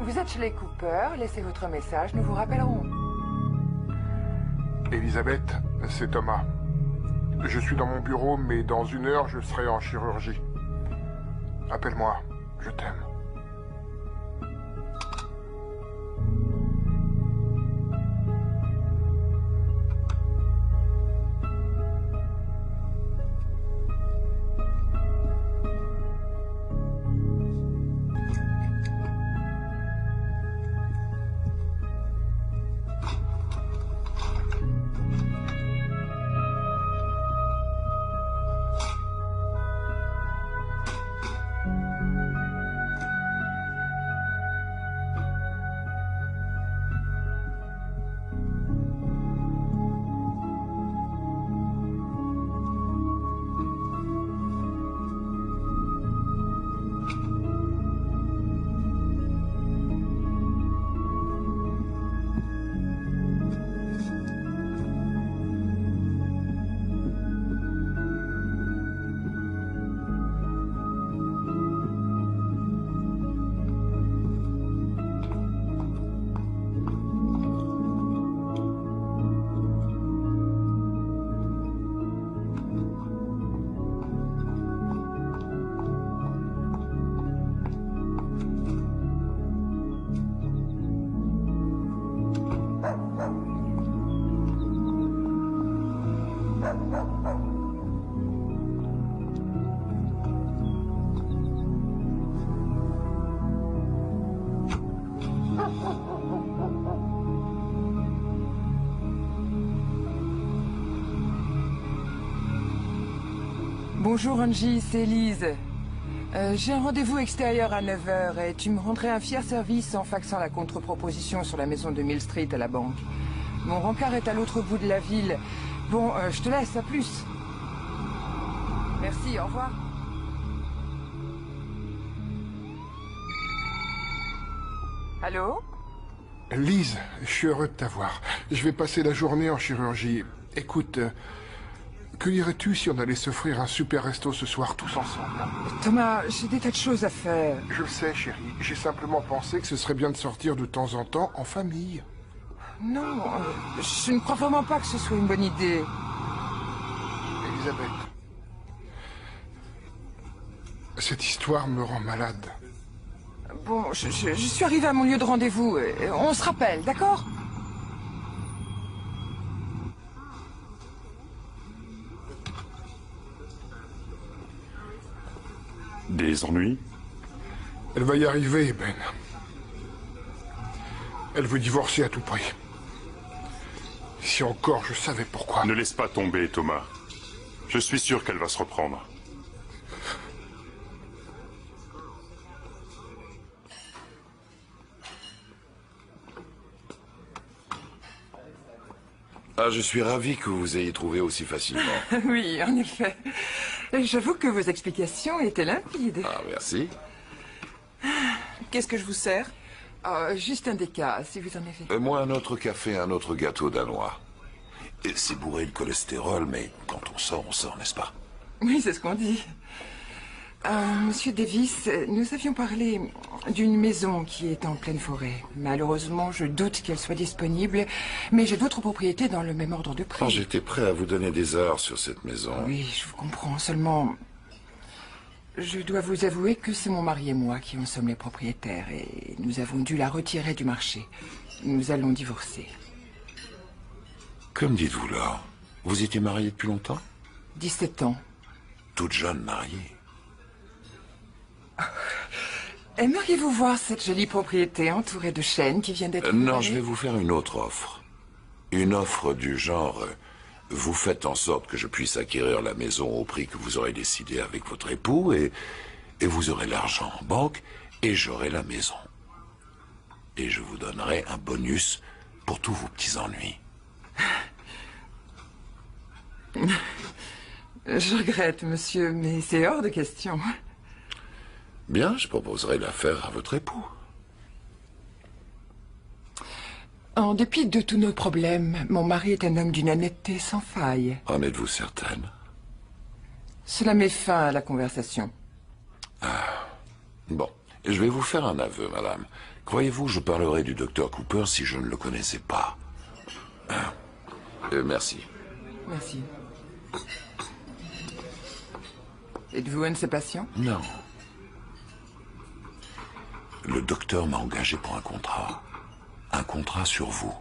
Vous êtes chez les Cooper, laissez votre message, nous vous rappellerons. Elisabeth, c'est Thomas. Je suis dans mon bureau, mais dans 1 heure, je serai en chirurgie. Appelle-moi, je t'aime. Bonjour Angie, c'est Lise. J'ai un rendez-vous extérieur à 9 h et tu me rendrais un fier service en faxant la contre-proposition sur la maison de Mill Street à la banque. Mon rencard est à l'autre bout de la ville. Bon, je te laisse, à plus. Merci, au revoir. Allô? Lise, je suis heureux de t'avoir. Je vais passer la journée en chirurgie. Écoute, que dirais-tu si on allait s'offrir un super resto ce soir tous ensemble? Thomas, j'ai des tas de choses à faire. Je le sais, chérie. J'ai simplement pensé que ce serait bien de sortir de temps en temps en famille. Non, je ne crois vraiment pas que ce soit une bonne idée. Elisabeth, cette histoire me rend malade. Bon, je suis arrivée à mon lieu de rendez-vous. On se rappelle, d'accord? Des ennuis? Elle va y arriver, Ben. Elle veut divorcer à tout prix. Si encore je savais pourquoi. Ne laisse pas tomber, Thomas. Je suis sûr qu'elle va se reprendre. Ah, je suis ravi que vous ayez trouvé aussi facilement. Oui, en effet. J'avoue que vos explications étaient limpides. Ah, merci. Qu'est-ce que je vous sers? Juste un déca, si vous en avez. Moi, un autre café, un autre gâteau danois. Et c'est bourré de cholestérol, mais quand on sort, n'est-ce pas? Oui, c'est ce qu'on dit. Monsieur Davis, nous avions parlé d'une maison qui est en pleine forêt. Malheureusement, je doute qu'elle soit disponible, mais j'ai d'autres propriétés dans le même ordre de prix. Oh, j'étais prêt à vous donner des heures sur cette maison. Oui, je vous comprends. Seulement, je dois vous avouer que c'est mon mari et moi qui en sommes les propriétaires et nous avons dû la retirer du marché. Nous allons divorcer. Comme dites-vous là, vous étiez mariée depuis longtemps? 17 ans. Toute jeune mariée. Aimeriez-vous voir cette jolie propriété entourée de chênes qui vient d'être... Non, je vais vous faire une autre offre. Une offre du genre... vous faites en sorte que je puisse acquérir la maison au prix que vous aurez décidé avec votre époux et vous aurez l'argent en banque et j'aurai la maison. Et je vous donnerai un bonus pour tous vos petits ennuis. Je regrette, monsieur, mais c'est hors de question. Bien, je proposerai l'affaire à votre époux. En dépit de tous nos problèmes, mon mari est un homme d'une honnêteté sans faille. En êtes-vous certaine? Cela met fin à la conversation. Bon, Je vais vous faire un aveu, madame. Croyez-vous que je parlerais du docteur Cooper si je ne le connaissais pas? Merci. Merci. Êtes-vous un de ses patients? Non. Le docteur m'a engagé pour un contrat. Un contrat sur vous.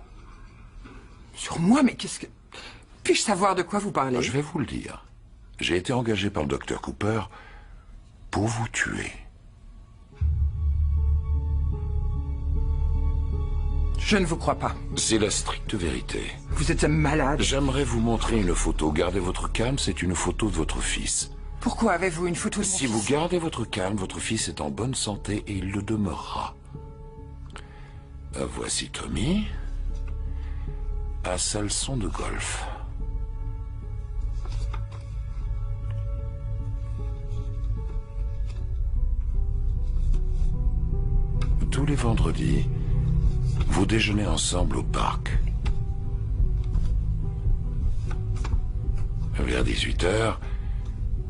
Sur moi? Mais qu'est-ce que... Puis-je savoir de quoi vous parlez? Je vais vous le dire. J'ai été engagé par le docteur Cooper pour vous tuer. Je ne vous crois pas. C'est la stricte vérité. Vous êtes un malade. J'aimerais vous montrer une photo. Gardez votre calme, c'est une photo de votre fils. Pourquoi avez-vous une photo de mon Si fils? vous gardez votre calme, votre fils est en bonne santé et il le demeurera. Voici Tommy à sa leçon de golf. Tous les vendredis, vous déjeunez ensemble au parc. Vers 18h,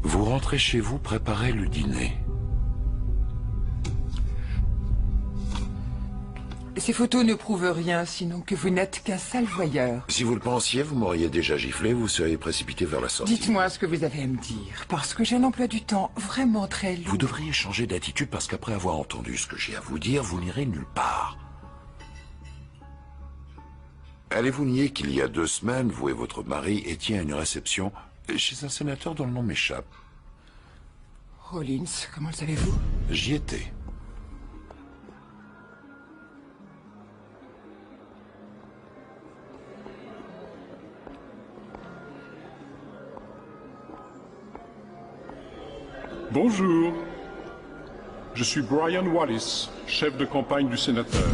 vous rentrez chez vous préparer le dîner. Ces photos ne prouvent rien, sinon que vous n'êtes qu'un sale voyeur. Si vous le pensiez, vous m'auriez déjà giflé, vous seriez précipité vers la sortie. Dites-moi ce que vous avez à me dire, parce que j'ai un emploi du temps vraiment très lourd. Vous devriez changer d'attitude parce qu'après avoir entendu ce que j'ai à vous dire, vous n'irez nulle part. Allez-vous nier qu'il y a 2 semaines, vous et votre mari étiez à une réception chez un sénateur dont le nom m'échappe? Rollins, comment le savez-vous? J'y étais. Bonjour. Je suis Brian Wallis, chef de campagne du sénateur.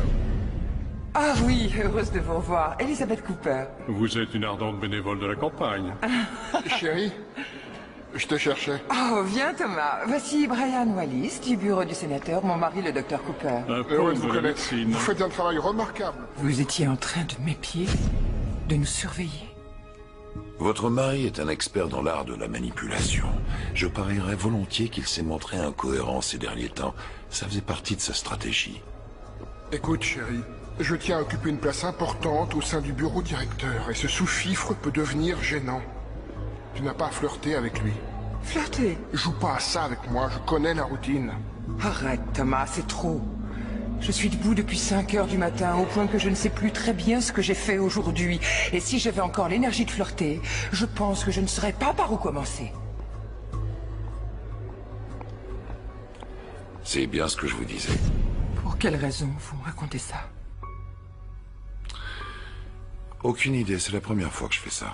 Ah oui, heureuse de vous revoir. Elizabeth Cooper. Vous êtes une ardente bénévole de la campagne. Chérie, je te cherchais. Oh, viens Thomas. Voici Brian Wallis, du bureau du sénateur, mon mari le docteur Cooper. Un Heureux poste de vous de la connaître. médecine. Vous faites un travail remarquable. Vous étiez en train de m'épier, de nous surveiller. Votre mari est un expert dans l'art de la manipulation. Je parierais volontiers qu'il s'est montré incohérent ces derniers temps. Ça faisait partie de sa stratégie. Écoute, chérie, je tiens à occuper une place importante au sein du bureau directeur, et ce sous-fifre peut devenir gênant. Tu n'as pas à flirter avec lui. Flirter? Joue pas à ça avec moi, je connais la routine. Arrête Thomas, c'est trop. Je suis debout depuis 5 heures du matin, au point que je ne sais plus très bien ce que j'ai fait aujourd'hui. Et si j'avais encore l'énergie de flirter, je pense que je ne saurais pas par où commencer. C'est bien ce que je vous disais. Pour quelle raison vous me racontez ça? Aucune idée, c'est la première fois que je fais ça.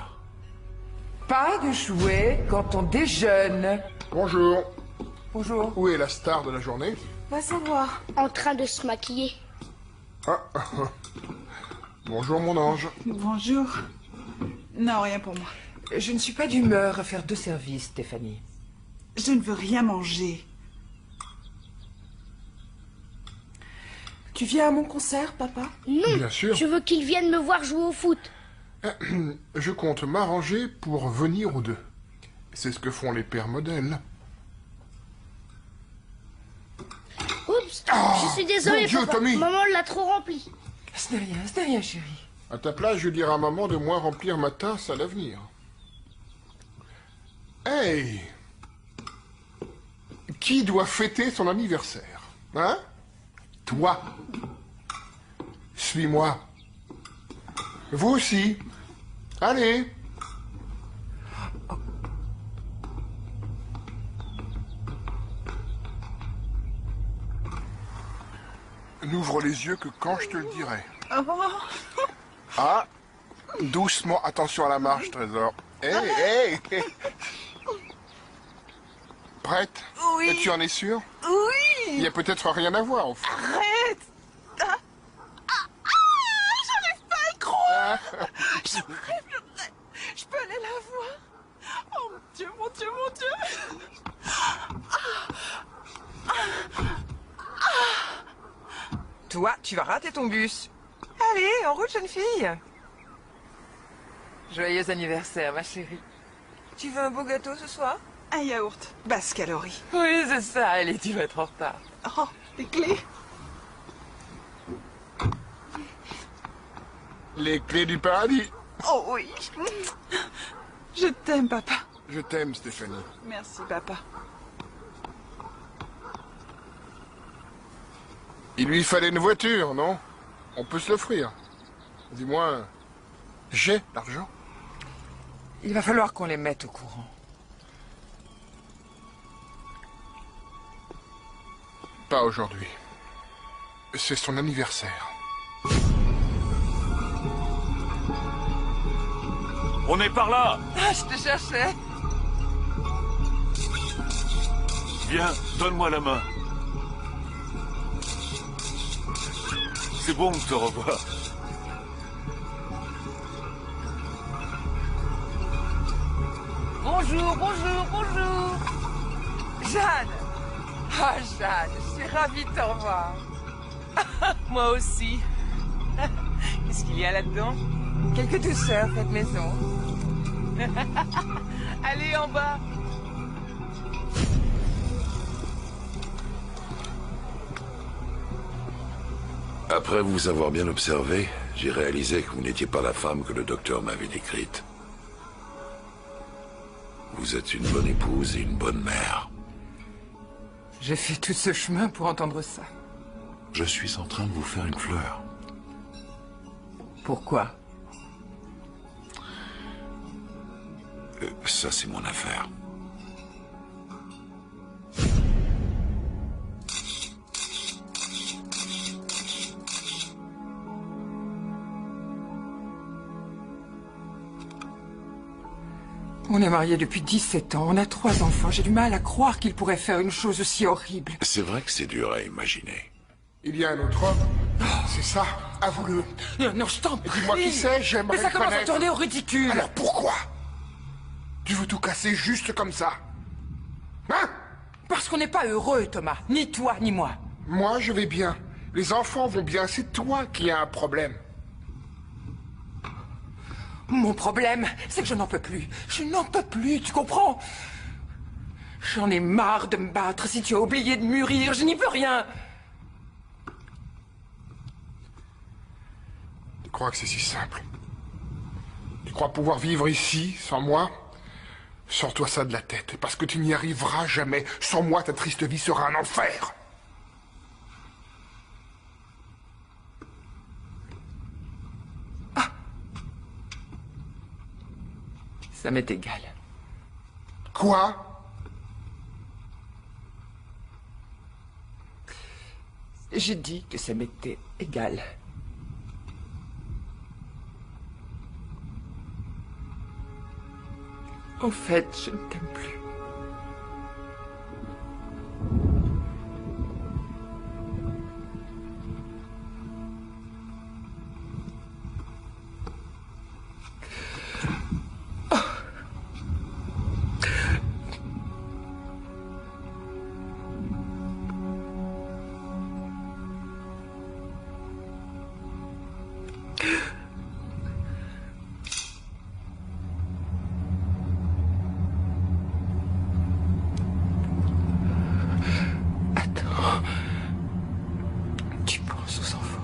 Pas de jouets quand on déjeune. Bonjour. Bonjour. Où est la star de la journée? Va savoir. En train de se maquiller. Bonjour mon ange. Bonjour. Non, rien pour moi. Je ne suis pas d'humeur à faire 2 services, Stéphanie. Je ne veux rien manger. Tu viens à mon concert, papa? Non, Bien sûr. je veux qu'il vienne me voir jouer au foot. Je compte m'arranger pour venir aux 2. C'est ce que font les pères modèles. Oups, je suis désolé, mon Dieu, papa. Tommy. Maman l'a trop rempli. Ce n'est rien, chérie. À ta place, je dirais à maman de moins remplir ma tasse à l'avenir. Hey! Qui doit fêter son anniversaire? Hein? Toi. Suis-moi. Vous aussi. Allez. N'ouvre les yeux que quand je te le dirai. Ah, doucement, attention à la marche, trésor. Hey, hey. Prête? Oui. Et tu en es sûre? Oui. Il y a peut-être rien à voir, au fond. Arrête. J'arrive pas à y croire. J'aimerais. Je peux aller la voir. Oh mon Dieu, mon Dieu, mon Dieu. Toi, tu vas rater ton bus. Allez, en route, jeune fille. Joyeux anniversaire, ma chérie. Tu veux un beau gâteau ce soir? Un yaourt, basse calorie. Oui, c'est ça, Ellie, tu vas être en retard. Oh, tes clés. Les clés du paradis. Oh oui. Je t'aime, papa. Je t'aime, Stéphanie. Merci, papa. Il lui fallait une voiture, non? On peut se l'offrir. Du moins, j'ai l'argent. Il va falloir qu'on les mette au courant. Pas aujourd'hui. C'est son anniversaire. On est par là! Ah, je te cherchais. Viens, donne-moi la main. C'est bon de te revoir. Bonjour, bonjour, bonjour. Jeanne. Ah, Jeanne, je suis ravie de te revoir. Moi aussi. Qu'est-ce qu'il y a là-dedans? Quelques douceurs faites maison. Allez, en bas. Après vous avoir bien observé, j'ai réalisé que vous n'étiez pas la femme que le docteur m'avait décrite. Vous êtes une bonne épouse et une bonne mère. J'ai fait tout ce chemin pour entendre ça. Je suis en train de vous faire une fleur. Pourquoi? Ça, c'est mon affaire. On est mariés depuis 17 ans, on a 3 enfants. J'ai du mal à croire qu'il pourrait faire une chose aussi horrible. C'est vrai que c'est dur à imaginer. Il y a un autre homme. C'est ça, avoue-le. Non, non, je t'en prie. Dis-moi qui c'est, j'aimerais Mais ça commence à connaître. tourner au ridicule. Alors pourquoi? Tu veux tout casser juste comme ça? Hein? Parce qu'on n'est pas heureux, Thomas. Ni toi, ni moi. Moi, je vais bien. Les enfants vont bien, c'est toi qui as un problème. Mon problème, c'est que je n'en peux plus. Je n'en peux plus, tu comprends? J'en ai marre de me battre. Si tu as oublié de mûrir, je n'y peux rien. Tu crois que c'est si simple? Tu crois pouvoir vivre ici, sans moi? Sors-toi ça de la tête, parce que tu n'y arriveras jamais. Sans moi, ta triste vie sera un enfer. Ça m'est égal. Quoi? J'ai dit que ça m'était égal. En fait, je ne t'aime plus. Tu penses aux enfants.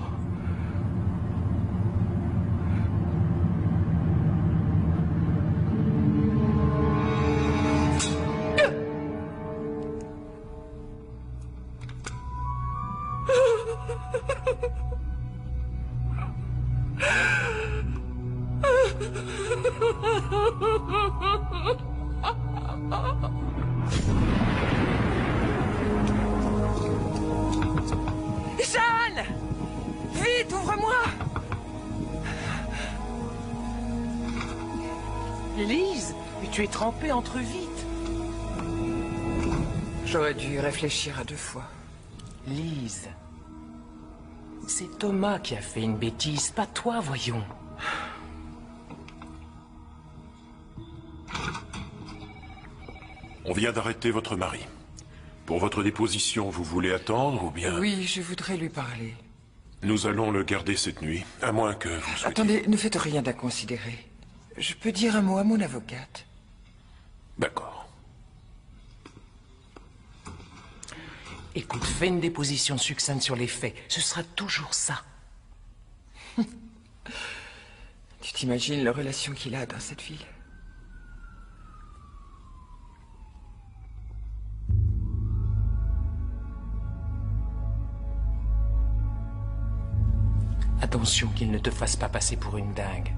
Jeanne! Vite, ouvre-moi! Lise, mais tu es trempée entre vite. J'aurais dû y réfléchir à 2 fois. Lise, c'est Thomas qui a fait une bêtise, pas toi, voyons. On vient d'arrêter votre mari. Pour votre déposition, vous voulez attendre ou bien... Oui, je voudrais lui parler. Nous allons le garder cette nuit, à moins que vous souhaitiez... Attendez, ne faites rien d'inconsidéré. Je peux dire un mot à mon avocate. D'accord. Écoute, fais une déposition succincte sur les faits. Ce sera toujours ça. Tu t'imagines la relation qu'il a dans cette ville? Attention qu'il ne te fasse pas passer pour une dingue.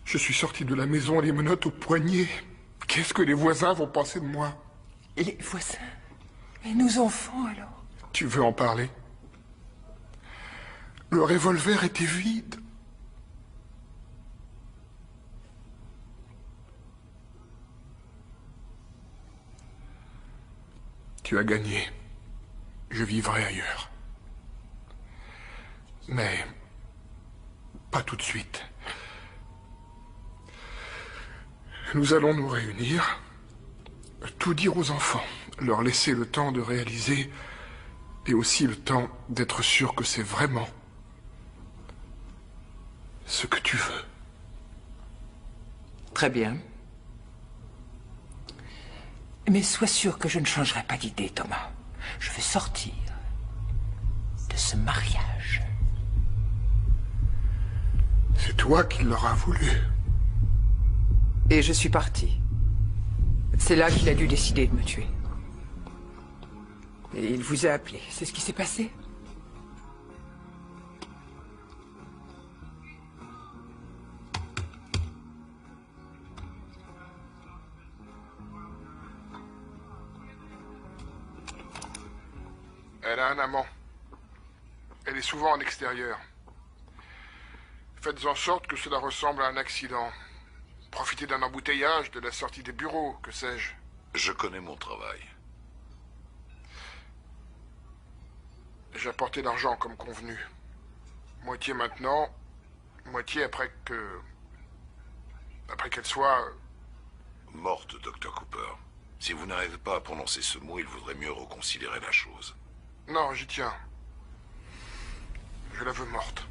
Je suis sorti de la maison les menottes au poignet. Qu'est-ce que les voisins vont penser de moi? Les voisins? Et nos enfants, alors? Tu veux en parler? Le revolver était vide. Tu as gagné. Je vivrai ailleurs. Mais pas tout de suite. Nous allons nous réunir, tout dire aux enfants, leur laisser le temps de réaliser et aussi le temps d'être sûr que c'est vraiment ce que tu veux. Très bien. Mais sois sûr que je ne changerai pas d'idée, Thomas. Je veux sortir de ce mariage. C'est toi qui l'auras voulu. Et je suis parti. C'est là qu'il a dû décider de me tuer. Et il vous a appelé. C'est ce qui s'est passé? Elle a un amant. Elle est souvent en extérieur. Faites en sorte que cela ressemble à un accident. Profitez d'un embouteillage, de la sortie des bureaux, que sais-je. Je connais mon travail. J'ai apporté l'argent comme convenu. Moitié maintenant, moitié après qu'elle soit... Morte, Dr. Cooper. Si vous n'arrivez pas à prononcer ce mot, il vaudrait mieux reconsidérer la chose. Non, j'y tiens. Je la veux morte.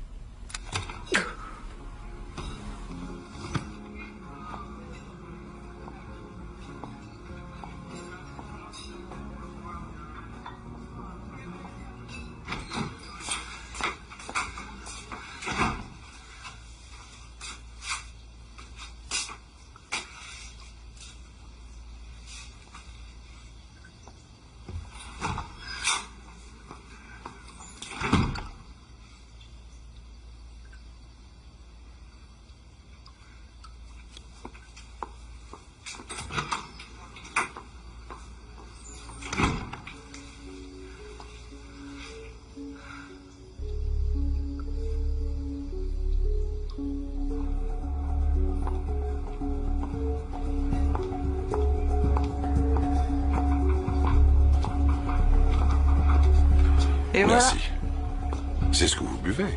Et Merci. voilà. C'est ce que vous buvez.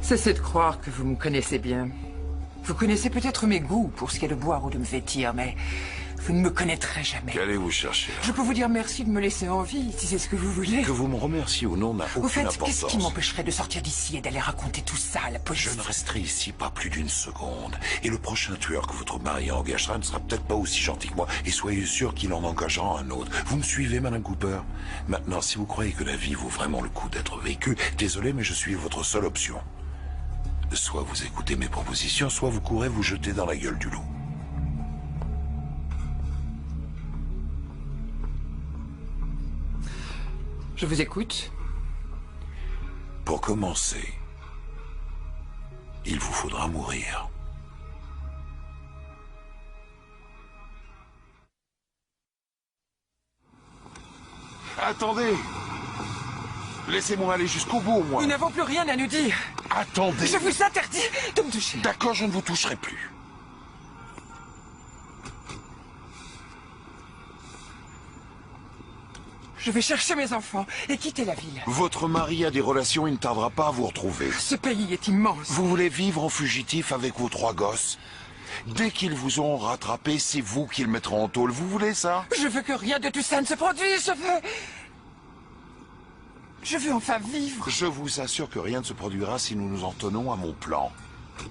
Cessez de croire que vous me connaissez bien. Vous connaissez peut-être mes goûts pour ce qui est de boire ou de me vêtir, mais vous ne me connaîtrez jamais. Qu'allez-vous chercher là? Je peux vous dire merci de me laisser en vie, si c'est ce que vous voulez. Que vous me remerciez ou non n'a Au aucune fait, importance. qu'est-ce qui m'empêcherait de sortir d'ici et d'aller raconter tout ça à la police? Je ne resterai ici pas plus d'une seconde. Et le prochain tueur que votre mari engagera ne sera peut-être pas aussi gentil que moi. Et soyez sûr qu'il en engagera un autre. Vous me suivez, Madame Cooper? Maintenant, si vous croyez que la vie vaut vraiment le coup d'être vécue, désolé, mais je suis votre seule option. Soit vous écoutez mes propositions, soit vous courez vous jeter dans la gueule du loup. Je vous écoute. Pour commencer, il vous faudra mourir. Attendez! Laissez-moi aller jusqu'au bout, moi. Nous n'avons plus rien à nous dire. Attendez! Je vous interdis de me toucher. D'accord, je ne vous toucherai plus. Je vais chercher mes enfants et quitter la ville. Votre mari a des relations, il ne tardera pas à vous retrouver. Ce pays est immense. Vous voulez vivre en fugitif avec vos 3 gosses? Dès qu'ils vous auront rattrapé, c'est vous qui le mettrez en tôle. Vous voulez ça? Je veux que rien de tout ça ne se produise. Je veux enfin vivre. Je vous assure que rien ne se produira si nous nous en tenons à mon plan.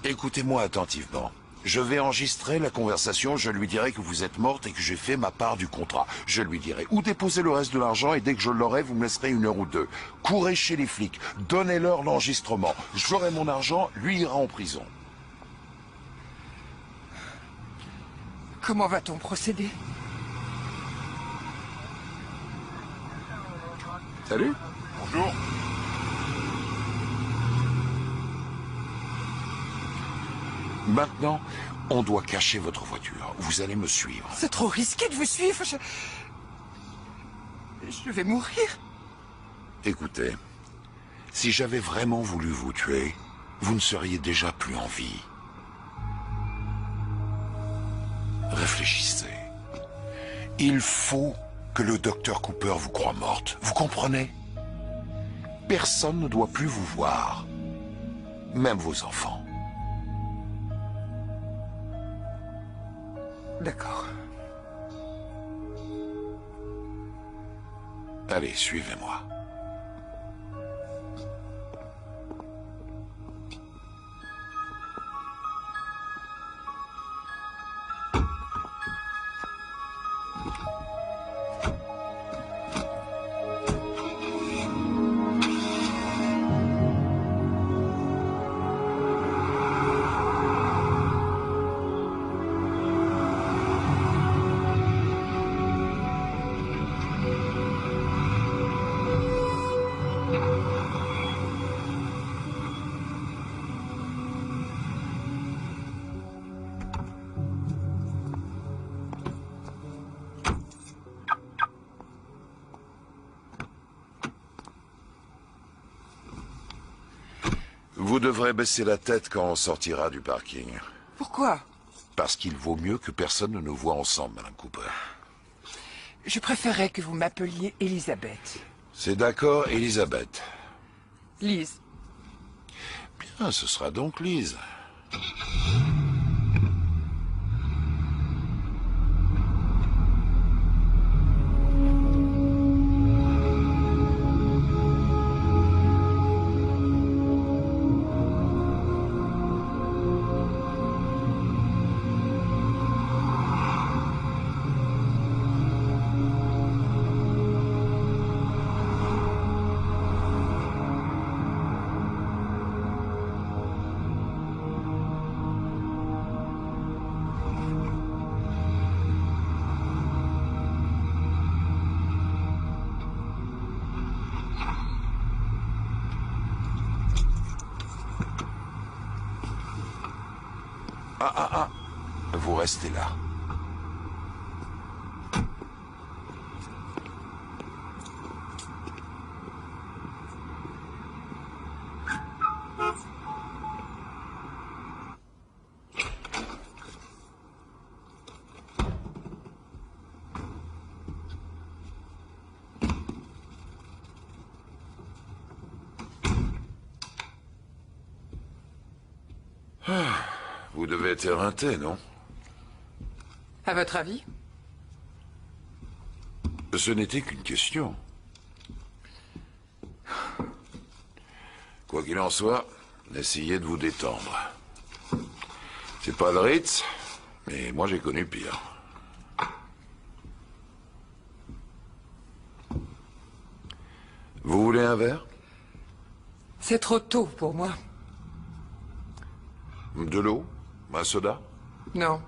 Écoutez-moi attentivement. Je vais enregistrer la conversation, je lui dirai que vous êtes morte et que j'ai fait ma part du contrat. Je lui dirai où déposer le reste de l'argent et dès que je l'aurai, vous me laisserez 1 heure ou 2. Courez chez les flics, donnez-leur l'enregistrement. J'aurai mon argent, lui ira en prison. Comment va-t-on procéder? Salut. Bonjour. Maintenant, on doit cacher votre voiture. Vous allez me suivre. C'est trop risqué de vous suivre. Je vais mourir. Écoutez, si j'avais vraiment voulu vous tuer, vous ne seriez déjà plus en vie. Réfléchissez. Il faut que le docteur Cooper vous croie morte. Vous comprenez? Personne ne doit plus vous voir. Même vos enfants. D'accord. Allez, suivez-moi. Vous devrez baisser la tête quand on sortira du parking. Pourquoi? Parce qu'il vaut mieux que personne ne nous voie ensemble, Madame Cooper. Je préférerais que vous m'appeliez Elisabeth. C'est d'accord, Elisabeth. Lise. Bien, ce sera donc Lise. Vous restez là. Vous devez être éreinté, non? À votre avis? Ce n'était qu'une question. Quoi qu'il en soit, essayez de vous détendre. C'est pas le Ritz, mais moi j'ai connu pire. Vous voulez un verre? C'est trop tôt pour moi. De l'eau? Un soda? Non.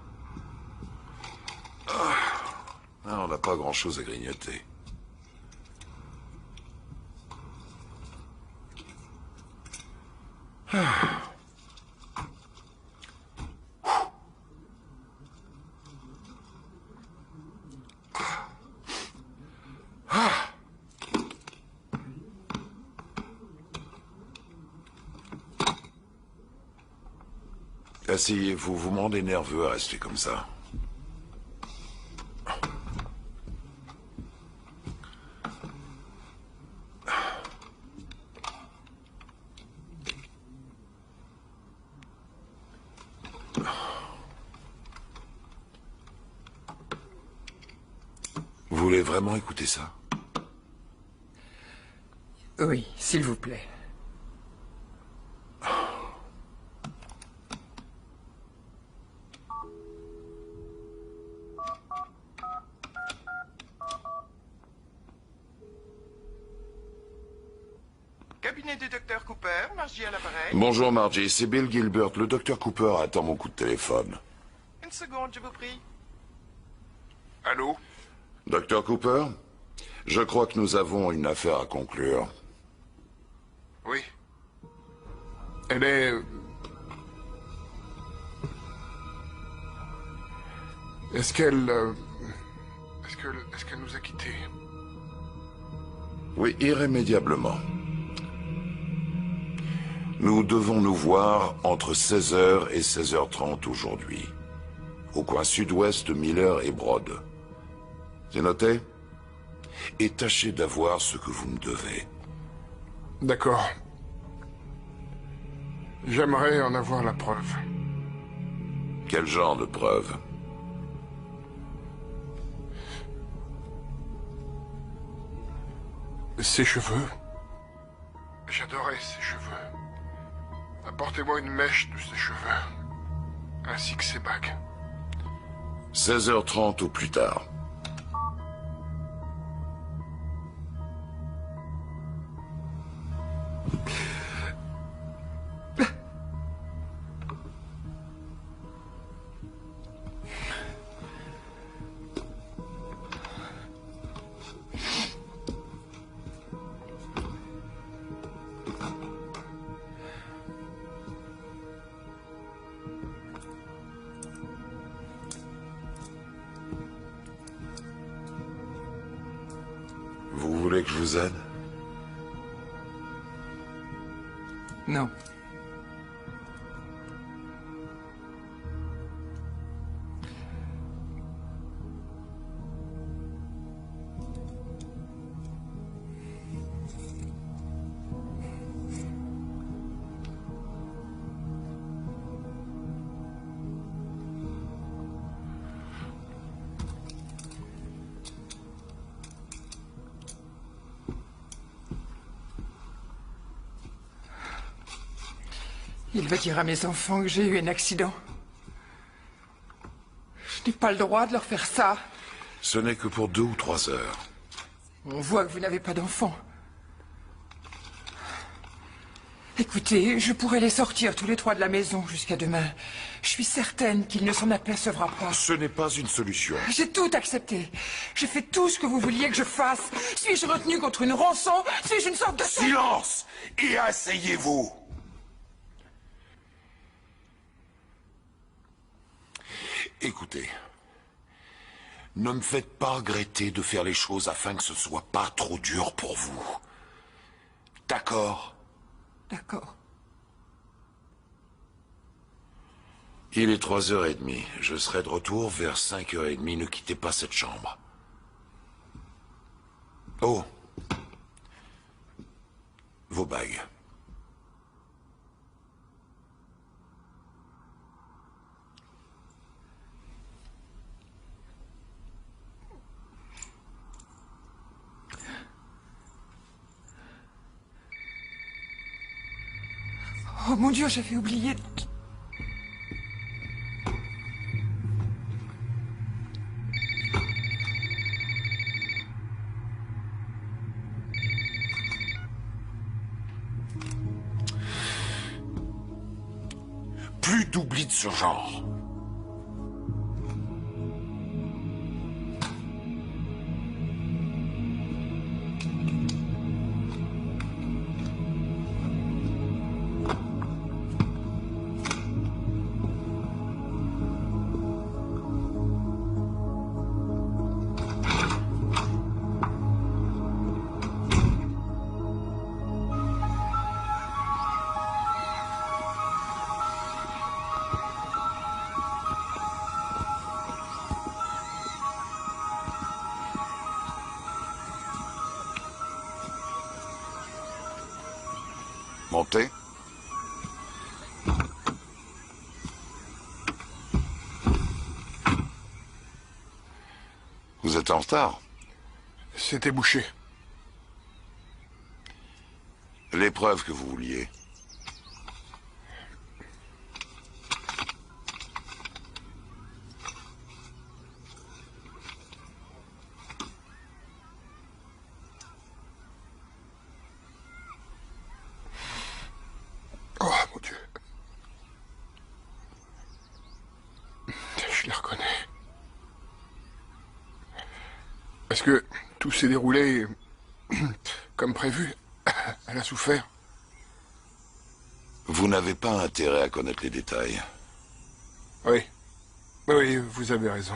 On n'a pas grand-chose à grignoter. Asseyez-vous, vous me rendez nerveux à rester comme ça. Vous voulez vraiment écouter ça? Oui, s'il vous plaît. cabinet du docteur Cooper, Margie à l'appareil. Bonjour Margie, c'est Bill Gilbert. Le docteur Cooper attend mon coup de téléphone. Une seconde, je vous prie. Allô? Docteur Cooper, je crois que nous avons une affaire à conclure. Oui. Elle est... Est-ce qu'elle nous a quittés? Oui, irrémédiablement. Nous devons nous voir entre 16h et 16h30 aujourd'hui, au coin sud-ouest de Miller et Broad. C'est noté? Et tâchez d'avoir ce que vous me devez. D'accord. J'aimerais en avoir la preuve. Quel genre de preuve? Ses cheveux. J'adorais ses cheveux. Apportez-moi une mèche de ses cheveux. Ainsi que ses bagues. 16h30 au plus tard. Vous voulez que je vous aide? Non. Il va dire à mes enfants que j'ai eu un accident. Je n'ai pas le droit de leur faire ça. Ce n'est que pour 2 ou 3 heures. On voit que vous n'avez pas d'enfants. Écoutez, je pourrais les sortir tous les 3 de la maison jusqu'à demain. Je suis certaine qu'il ne s'en apercevra pas. Ce n'est pas une solution. J'ai tout accepté. J'ai fait tout ce que vous vouliez que je fasse. Suis-je retenu contre une rançon? Suis-je une sorte de... Silence! Et asseyez-vous! Écoutez, ne me faites pas regretter de faire les choses afin que ce soit pas trop dur pour vous. D'accord? D'accord. Il est 3h30. Je serai de retour vers 5h30. Ne quittez pas cette chambre. Oh. Vos bagues. Oh mon Dieu, j'avais oublié... Plus d'oubli de ce genre. Montez. Vous êtes en retard. C'était bouché. L'épreuve que vous vouliez. s'y reconnaît. Est-ce que tout s'est déroulé comme prévu? Elle a souffert? Vous n'avez pas intérêt à connaître les détails. Oui. Oui, vous avez raison.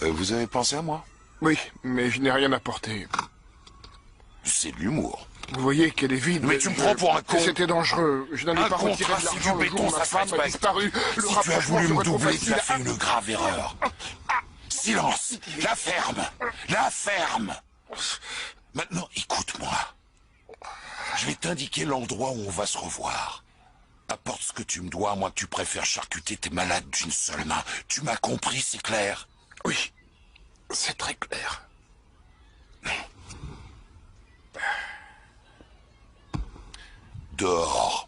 Vous avez pensé à moi? Oui, mais je n'ai rien apporté. C'est de l'humour. Vous voyez qu'elle est vide. Mais tu me prends pour un con. C'était dangereux. Je n'en ai pas retiré de l'argent le jour où ma femme a disparu. Le Si tu as voulu me doubler, tu as facile. fait une grave erreur. Silence! La ferme! La ferme! Maintenant, écoute-moi. Je vais t'indiquer l'endroit où on va se revoir. Apporte ce que tu me dois, à moins que tu préfères charcuter tes malades d'une seule main. Tu m'as compris, c'est clair? Oui, c'est très clair. Dehors.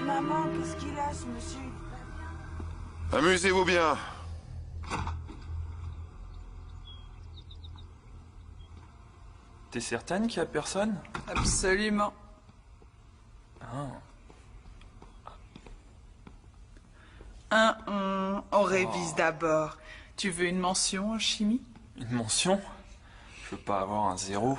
Maman, qu'est-ce qu'il a, ce monsieur? Amusez-vous bien. T'es certaine qu'il y a personne? Absolument. On révise d'abord. Tu veux une mention en chimie? Une mention? Je veux pas avoir un 0.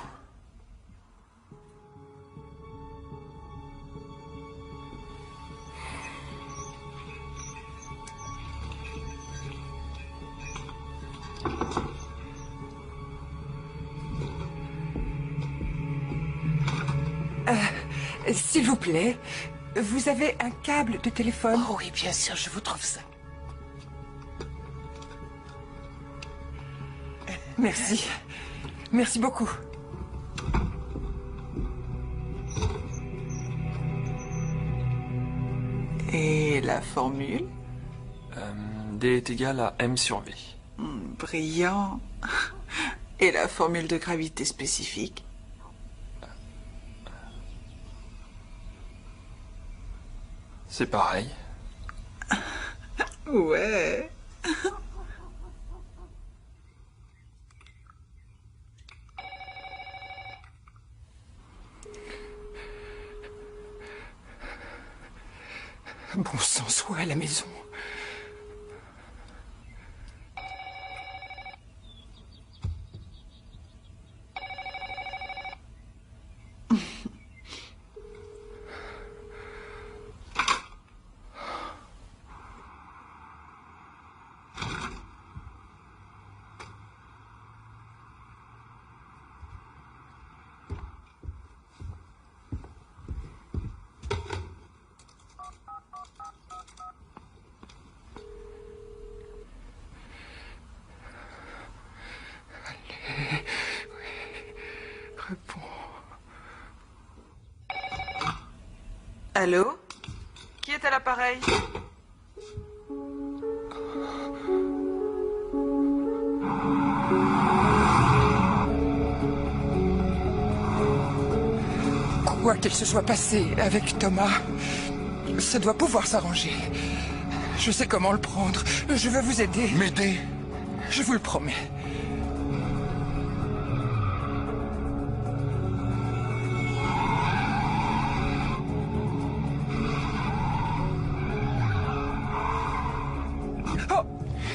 S'il vous plaît, vous avez un câble de téléphone? Oh oui, bien sûr, je vous trouve ça. Merci. Merci beaucoup. Et la formule? D est égal à M sur V. Brillant. Et la formule de gravité spécifique? C'est pareil. Ouais. Bon sang, soit à la maison. Allô? Qui est à l'appareil? Quoi qu'il se soit passé avec Thomas, ça doit pouvoir s'arranger. Je sais comment le prendre. Je veux vous aider. M'aider? Je vous le promets.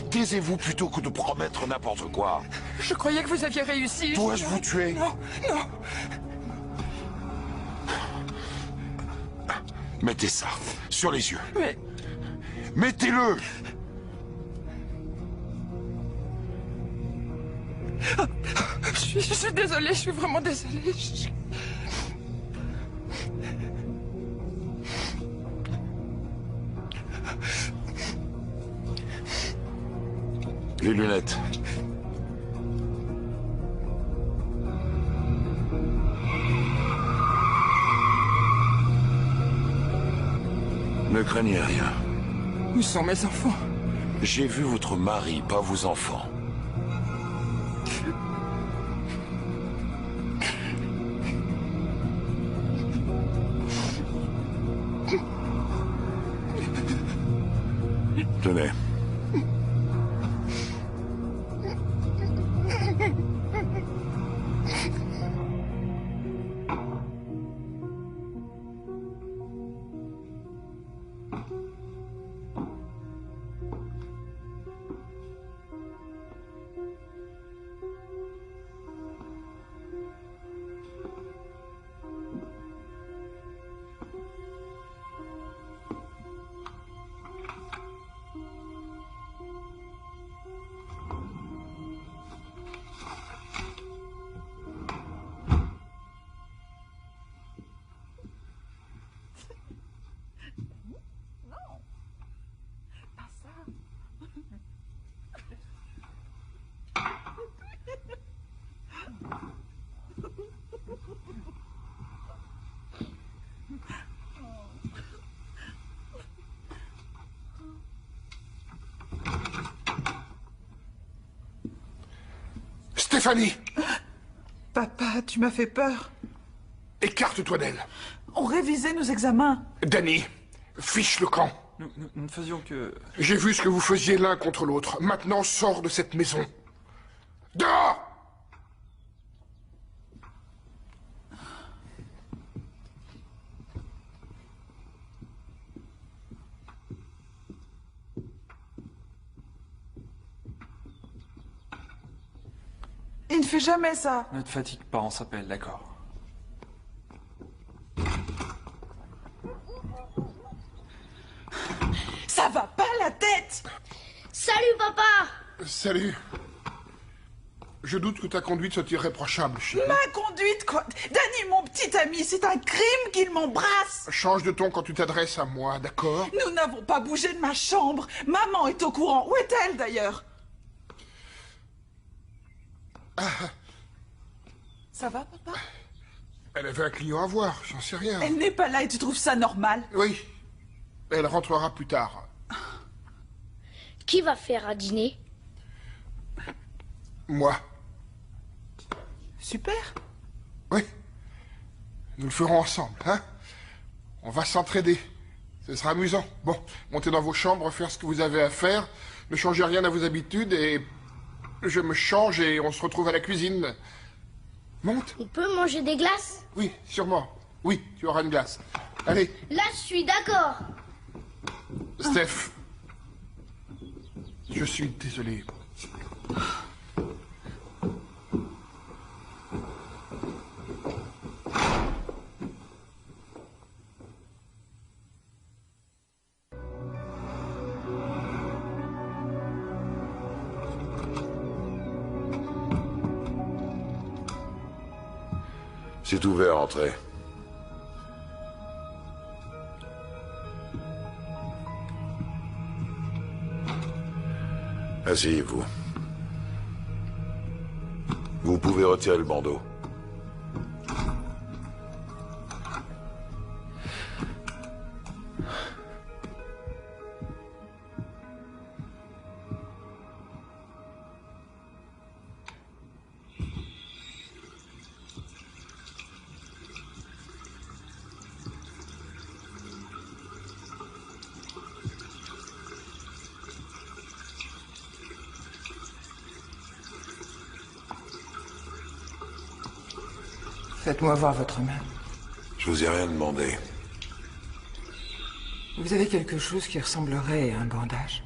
Taisez-vous plutôt que de promettre n'importe quoi. Je croyais que vous aviez réussi. Dois-je vous tuer? Non, non. Mettez ça sur les yeux. Mais... Mettez-le! Je suis désolée, je suis vraiment désolée. Les lunettes. craignez rien. Où sont mes enfants? J'ai vu votre mari, pas vos enfants. Tenez. Stéphanie! Papa, tu m'as fait peur. Écarte-toi d'elle. On révisait nos examens. Danny, fiche le camp. Nous ne faisions que... J'ai vu ce que vous faisiez l'un contre l'autre. Maintenant, sors de cette maison. Dehors! Il ne fait jamais ça. Ne te fatigue pas, on s'appelle, d'accord. Ça va pas la tête. Salut, papa. Salut. Je doute que ta conduite soit irréprochable, chérie. Ma conduite, quoi. Danny, mon petit ami, c'est un crime qu'il m'embrasse. Change de ton quand tu t'adresses à moi, d'accord? Nous n'avons pas bougé de ma chambre. Maman est au courant. Où est-elle, d'ailleurs? Ça va, papa? Elle avait un client à voir, j'en sais rien. Elle n'est pas là et tu trouves ça normal? Oui. Elle rentrera plus tard. Qui va faire à dîner? Moi. Super. Oui. Nous le ferons ensemble, hein? On va s'entraider. Ce sera amusant. Bon, montez dans vos chambres, faire ce que vous avez à faire. Ne changez rien à vos habitudes et... Je me change et on se retrouve à la cuisine. Monte. On peut manger des glaces? Oui, sûrement. Oui, tu auras une glace. Allez. Là, je suis d'accord. Steph. Je suis désolé. C'est ouvert, entrez. Asseyez-vous. Vous pouvez retirer le bandeau. Faites-moi voir votre main. Je vous ai rien demandé. Vous avez quelque chose qui ressemblerait à un bandage?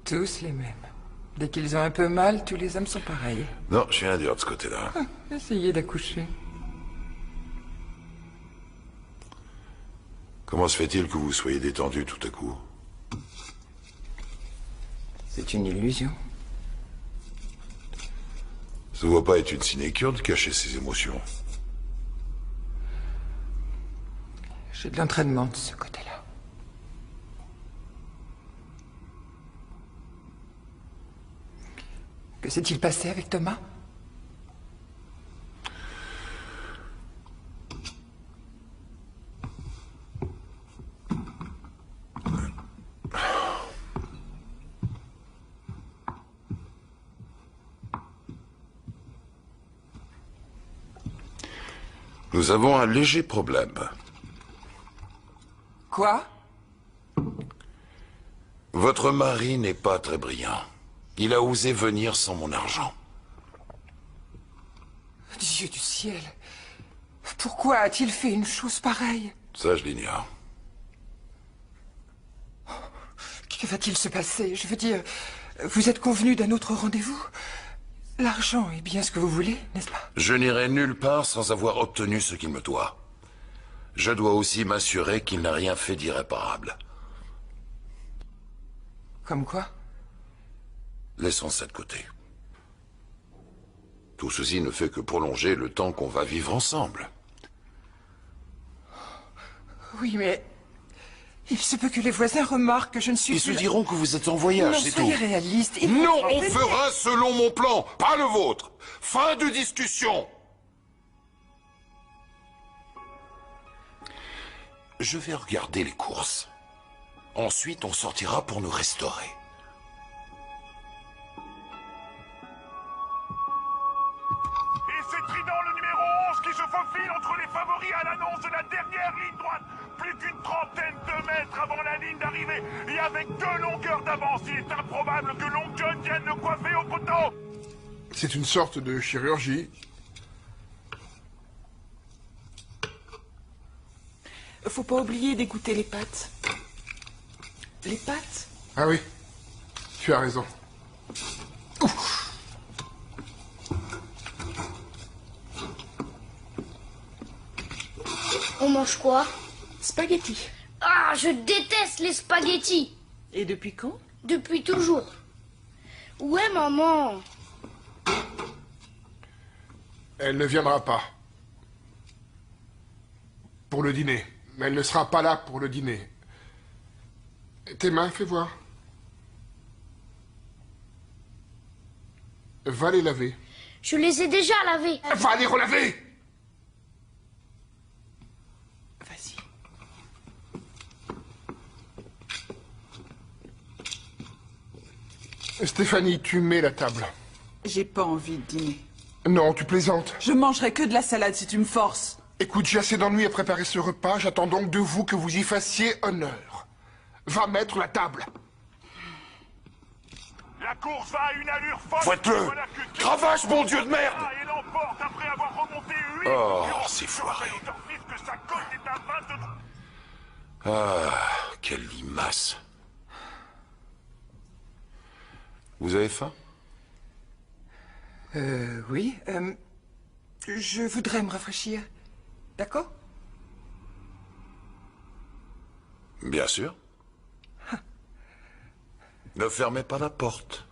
Tous les mêmes. Dès qu'ils ont un peu mal, tous les hommes sont pareils. Non, je viens dur de ce côté-là. Essayez d'accoucher. Comment se fait-il que vous soyez détendu tout à coup? C'est une illusion. Ça ne doit pas être une sinécure de cacher ses émotions. J'ai de l'entraînement de ce côté-là. Que s'est-il passé avec Thomas? Nous avons un léger problème. Quoi? Votre mari n'est pas très brillant. Il a osé venir sans mon argent. Dieu du ciel. Pourquoi a-t-il fait une chose pareille? Ça, je l'ignore. Que va-t-il se passer? Je veux dire, vous êtes convenu d'un autre rendez-vous? L'argent est bien ce que vous voulez, n'est-ce pas? Je n'irai nulle part sans avoir obtenu ce qu'il me doit. Je dois aussi m'assurer qu'il n'a rien fait d'irréparable. Comme quoi? Laissons ça de côté. Tout ceci ne fait que prolonger le temps qu'on va vivre ensemble. Oui, mais... il se peut que les voisins remarquent que je ne suis Ils plus... se diront que vous êtes en voyage, non, c'est tout. soyez réaliste. Non, on fera selon mon plan, pas le vôtre. Fin de discussion. Je vais regarder les courses. Ensuite, on sortira pour nous restaurer. Et c'est Trident le numéro 11 qui se faufile entre les favoris à l'annonce de la dernière ligne droite. Plus qu'une trentaine de mètres avant la ligne d'arrivée. Et avec 2 longueurs d'avance, il est improbable que Long John vienne le coiffer au poteau. C'est une sorte de chirurgie. Faut pas oublier d'égoutter les pâtes. Les pâtes? Ah oui, tu as raison. Ouf. On mange quoi? Spaghetti. Ah, je déteste les spaghettis. Et depuis quand? Depuis toujours. Où est maman? Elle ne viendra pas. Pour le dîner. Mais elle ne sera pas là pour le dîner. Tes mains, fais voir. Va les laver. Je les ai déjà lavés. Va les relaver! Vas-y. Stéphanie, tu mets la table. J'ai pas envie de dîner. Non, tu plaisantes. Je mangerai que de la salade si tu me forces. Écoute, j'ai assez d'ennui à préparer ce repas. J'attends donc de vous que vous y fassiez honneur. Va mettre la table. La course va à une allure folle. Fouette-le! Voilà que Cravache, bon Dieu de merde! Et l'emporte après avoir remonté 8. Oh, c'est foiré. Que sa cote est à 22. Ah, quelle limace. Vous avez faim? Oui, je voudrais me rafraîchir. D'accord? Bien sûr. Ne fermez pas la porte.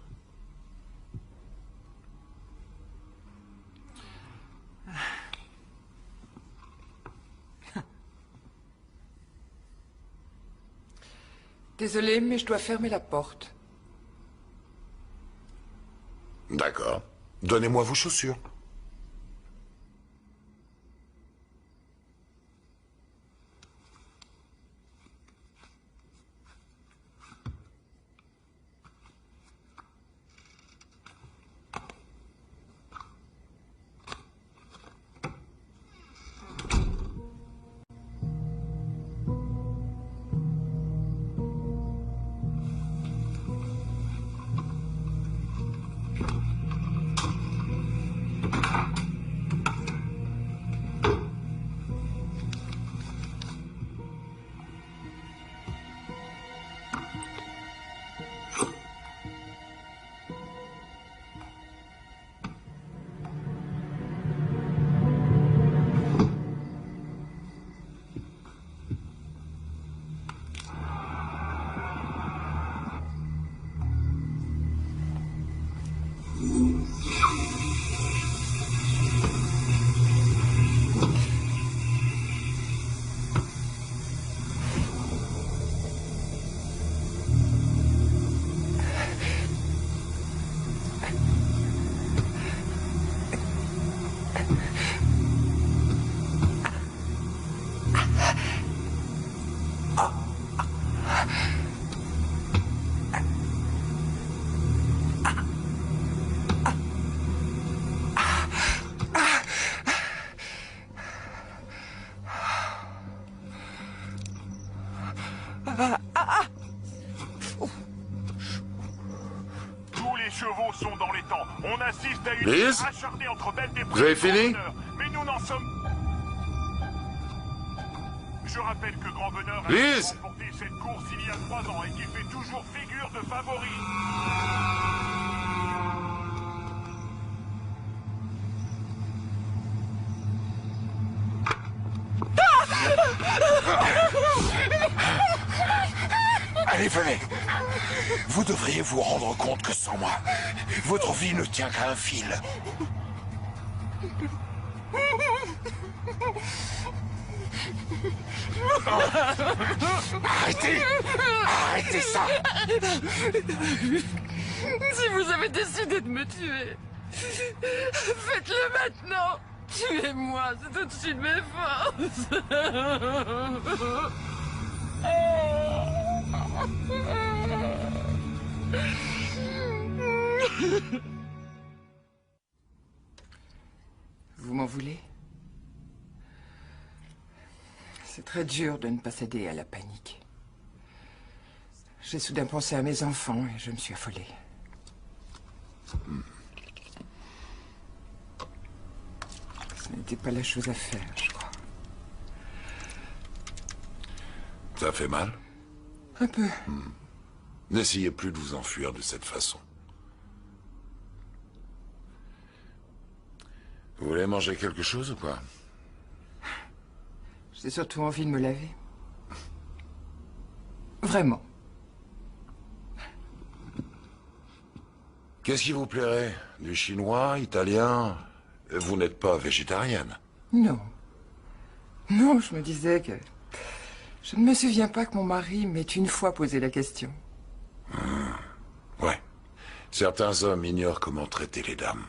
Désolé, mais je dois fermer la porte. D'accord. Donnez-moi vos chaussures. Tous les chevaux sont dans les temps. On assiste à une Liz, lutte acharnée entre belles des vous avez fini? Mais nous n'en sommes... Je rappelle que Grand Veneur a Liz remporté cette course il y a 3 ans et qu'il fait toujours figure de favori. Allez, venez. Vous devriez vous rendre compte que sans moi, votre vie ne tient qu'à un fil. Arrêtez! Arrêtez ça! Si vous avez décidé de me tuer, faites-le maintenant. Tuez-moi, c'est au-dessus de mes forces. Vous m'en voulez? C'est très dur de ne pas céder à la panique. J'ai soudain pensé à mes enfants et je me suis affolée. Ce n'était pas la chose à faire, je crois. Ça fait mal? Un peu. N'essayez plus de vous enfuir de cette façon. Vous voulez manger quelque chose ou quoi? J'ai surtout envie de me laver. Vraiment. Qu'est-ce qui vous plairait? Du chinois, italien? Vous n'êtes pas végétarienne? Non. Non, je me disais que... Je ne me souviens pas que mon mari m'ait une fois posé la question. Ouais. Certains hommes ignorent comment traiter les dames.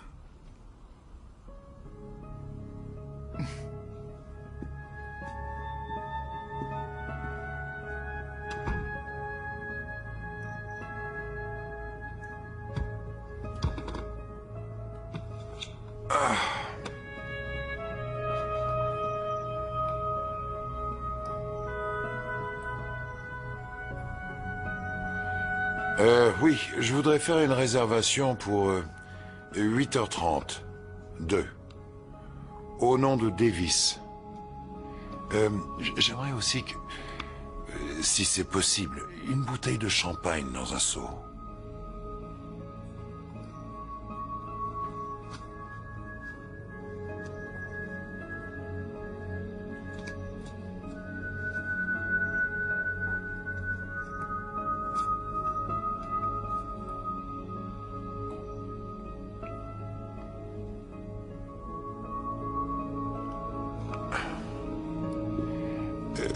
Oui, je voudrais faire une réservation pour 8h30. 2. Au nom de Davis. J'aimerais aussi que, si c'est possible, une bouteille de champagne dans un seau.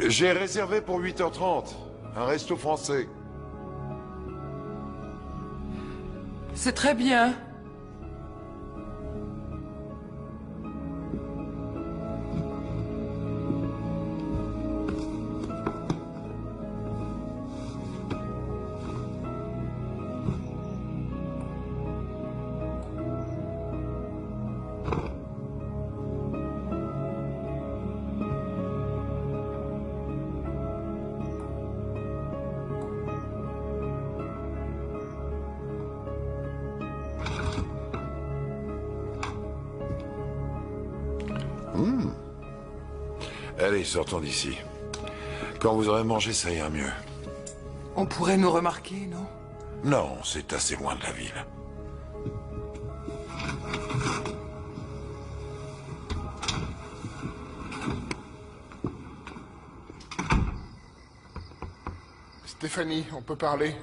J'ai réservé pour 8h30, un resto français. C'est très bien. Allez, sortons d'ici. Quand vous aurez mangé, ça ira mieux. On pourrait nous remarquer, non? Non, c'est assez loin de la ville. Stéphanie, on peut parler?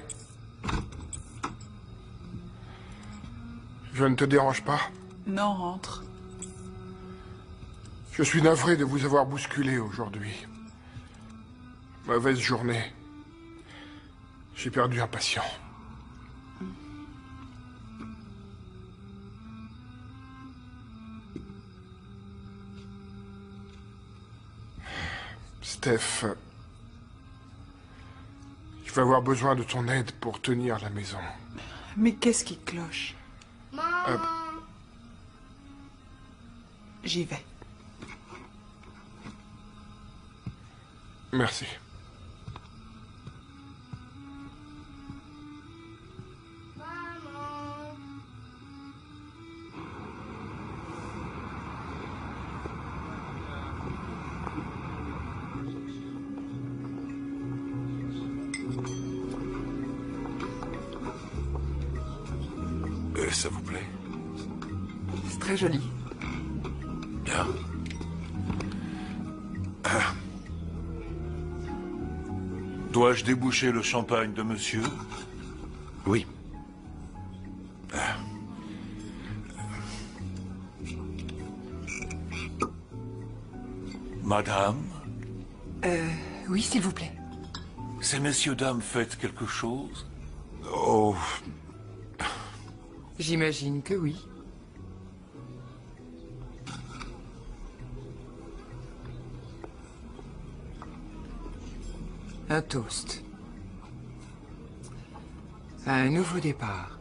Je ne te dérange pas? Non, rentre. Je suis navré de vous avoir bousculé aujourd'hui. Mauvaise journée. J'ai perdu un patient. Steph, Je vais avoir besoin de ton aide pour tenir la maison. Mais qu'est-ce qui cloche? J'y vais. Merci. Ça vous plaît? C'est très joli. Bien. Dois-je déboucher le champagne de monsieur? Oui. Madame? Oui, s'il vous plaît. Ces messieurs dames faites quelque chose? Oh... J'imagine que oui. Un toast. À un nouveau départ.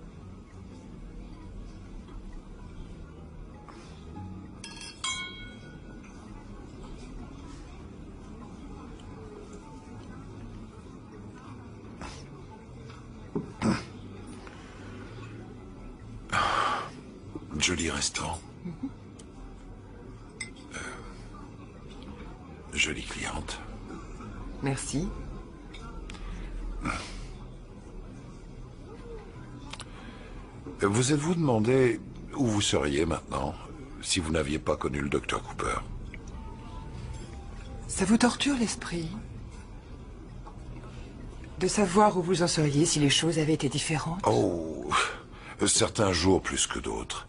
Joli restaurant. Jolie cliente. Merci. Vous êtes-vous demandé où vous seriez maintenant, si vous n'aviez pas connu le docteur Cooper? Ça vous torture l'esprit de savoir où vous en seriez si les choses avaient été différentes? Oh, certains jours plus que d'autres.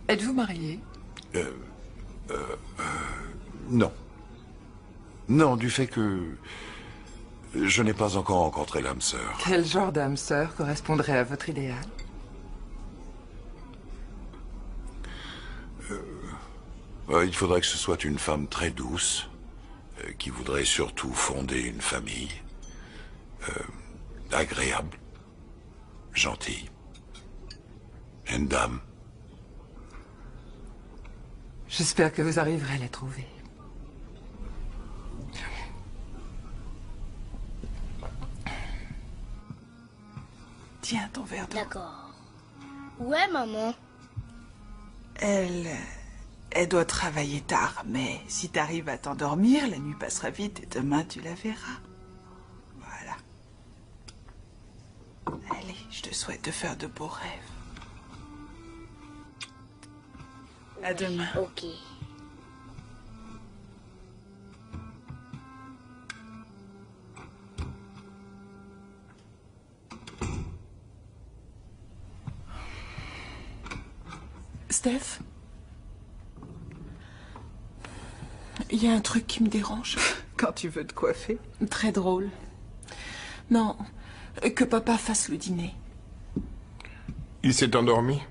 Êtes-vous marié? Non. Non, du fait que je n'ai pas encore rencontré l'âme sœur. Quel genre d'âme sœur correspondrait à votre idéal? Il faudrait que ce soit une femme très douce, qui voudrait surtout fonder une famille, agréable, gentille, une dame. J'espère que vous arriverez à la trouver. Tiens ton verre d'eau. D'accord. Ouais, maman. Elle doit travailler tard, mais si t'arrives à t'endormir, la nuit passera vite et demain tu la verras. Voilà. Allez, je te souhaite de faire de beaux rêves. À demain. Ok. Steph? Il y a un truc qui me dérange. Quand tu veux te coiffer. Très drôle. Non, que papa fasse le dîner. Il s'est endormi?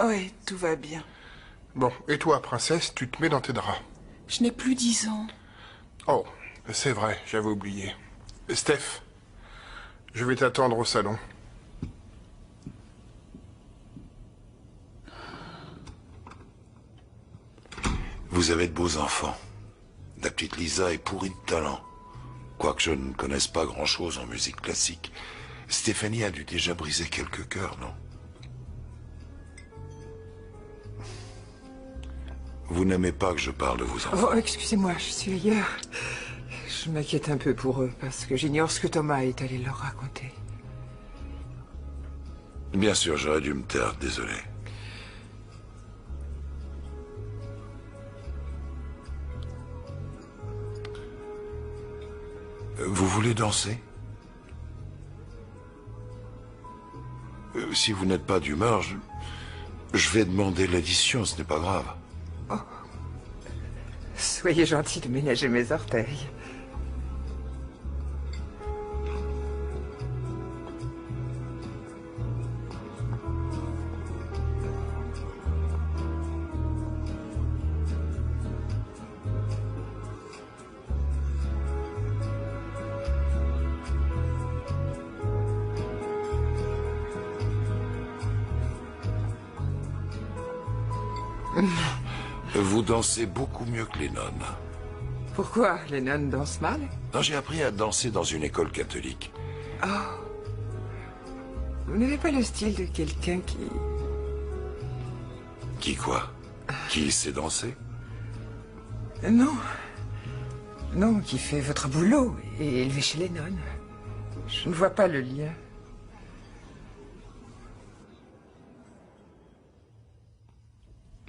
Oui, tout va bien. Bon, et toi, princesse, tu te mets dans tes draps. Je n'ai plus 10 ans. Oh, c'est vrai, j'avais oublié. Steph, je vais t'attendre au salon. Vous avez de beaux enfants. La petite Lisa est pourrie de talent. Quoique je ne connaisse pas grand-chose en musique classique. Stéphanie a dû déjà briser quelques cœurs, non? Vous n'aimez pas que je parle de vos enfants? Oh, excusez-moi, je suis ailleurs. Je m'inquiète un peu pour eux, parce que j'ignore ce que Thomas est allé leur raconter. Bien sûr, j'aurais dû me taire, désolé. Vous voulez danser? Si vous n'êtes pas d'humeur, je vais demander l'addition, ce n'est pas grave. Oh. Soyez gentil de ménager mes orteils. Vous dansez beaucoup mieux que Lennon. Pourquoi? Lennon danse mal? Non, j'ai appris à danser dans une école catholique. Oh. Vous n'avez pas le style de quelqu'un qui... Qui quoi? Qui sait danser? Non. Non, qui fait votre boulot et élevé chez Lennon. Je ne vois pas le lien.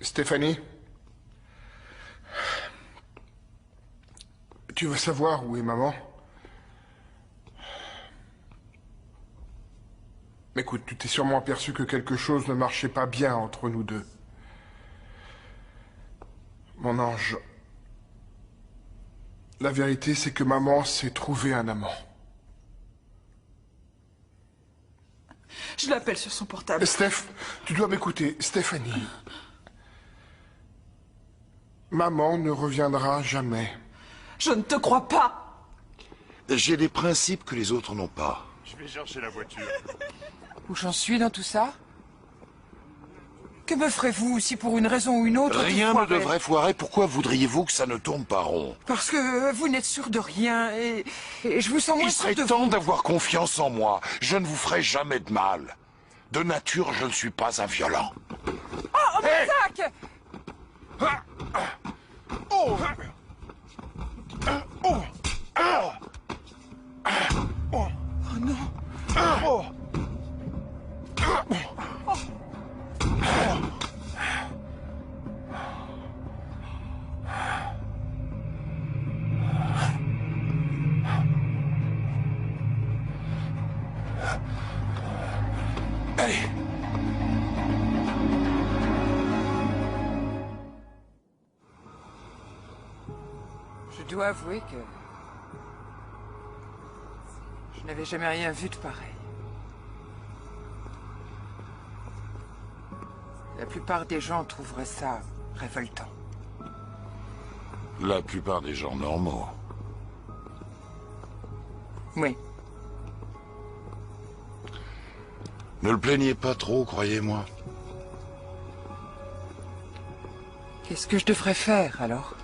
Stéphanie? Tu veux savoir où est maman? Écoute, tu t'es sûrement aperçu que quelque chose ne marchait pas bien entre nous deux. Mon ange, la vérité, c'est que maman s'est trouvé un amant. Je l'appelle sur son portable. Steph, tu dois m'écouter. Stéphanie. Maman ne reviendra jamais. Je ne te crois pas. J'ai des principes que les autres n'ont pas. Je vais chercher la voiture. Où j'en suis dans tout ça? Que me ferez-vous si pour une raison ou une autre... Rien ne devrait foirer. Pourquoi voudriez-vous que ça ne tourne pas rond? Parce que vous n'êtes sûr de rien et je vous sens moins Il sûr serait de temps vous. d'avoir confiance en moi. Je ne vous ferai jamais de mal. De nature, je ne suis pas un violent. Oh, Hey! Zach! Oh! Oh! Oh non! Oh! Allez. Je dois avouer que... je n'avais jamais rien vu de pareil. La plupart des gens trouveraient ça révoltant. La plupart des gens normaux. Oui. Ne le plaignez pas trop, croyez-moi. Qu'est-ce que je devrais faire, alors?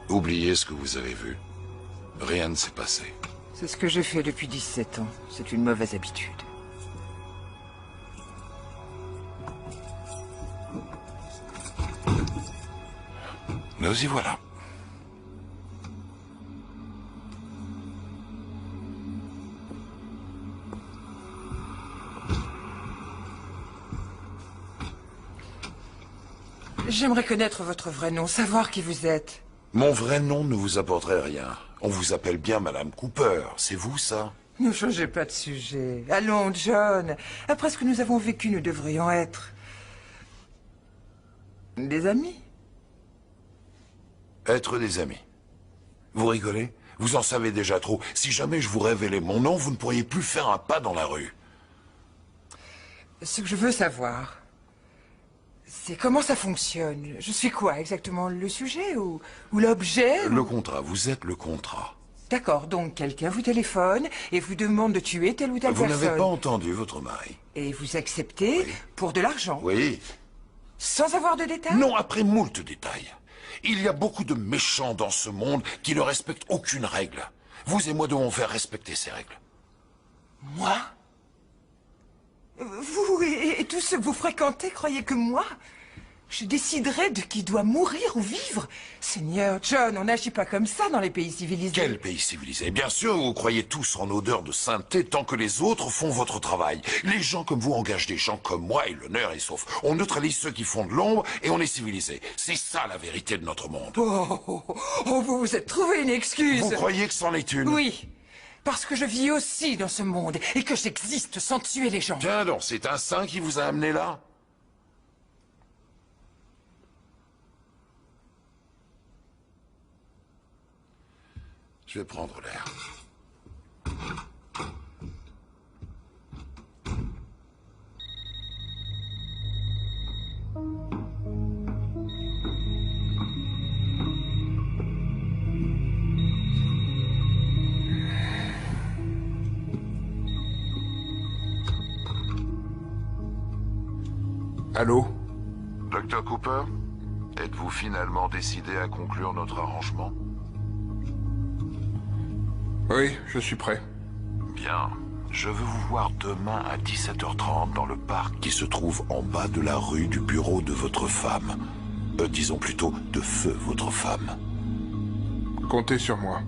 Oubliez ce que vous avez vu. Rien ne s'est passé. C'est ce que j'ai fait depuis 17 ans. C'est une mauvaise habitude. Nous y voilà. J'aimerais connaître votre vrai nom, savoir qui vous êtes. Mon vrai nom ne vous apporterait rien. On vous appelle bien Madame Cooper. C'est vous, ça? Ne changez pas de sujet. Allons, John. Après ce que nous avons vécu, nous devrions être... des amis. Être des amis. Vous rigolez? Vous en savez déjà trop. Si jamais je vous révélais mon nom, vous ne pourriez plus faire un pas dans la rue. Ce que je veux savoir, c'est comment ça fonctionne. Je suis quoi exactement? Le sujet ou l'objet? Le contrat. Vous êtes le contrat. D'accord, donc quelqu'un vous téléphone et vous demande de tuer telle ou telle Vous personne. n'avez pas entendu votre mari. Et vous acceptez pour de l'argent? Oui. Sans avoir de détails? Non, après moult détails. Il y a beaucoup de méchants dans ce monde qui ne respectent aucune règle. Vous et moi devons faire respecter ces règles. Moi? Vous et tous ceux que vous fréquentez croyez que moi, je déciderai de qui doit mourir ou vivre? Seigneur John, on n'agit pas comme ça dans les pays civilisés. Quel pays civilisé? Bien sûr, vous croyez tous en odeur de sainteté tant que les autres font votre travail. Les gens comme vous engagent des gens comme moi et l'honneur est sauf. On neutralise ceux qui font de l'ombre et on est civilisé. C'est ça la vérité de notre monde. Oh, vous vous êtes trouvé une excuse. Vous croyez que c'en est une? Oui, parce que je vis aussi dans ce monde et que j'existe sans tuer les gens. Tiens donc, c'est un saint qui vous a amené là? Je vais prendre l'air. Allô? Dr. Cooper, êtes-vous finalement décidé à conclure notre arrangement? Oui, je suis prêt. Bien. Je veux vous voir demain à 17h30 dans le parc qui se trouve en bas de la rue du bureau de votre femme. Disons plutôt de feu votre femme. Comptez sur moi.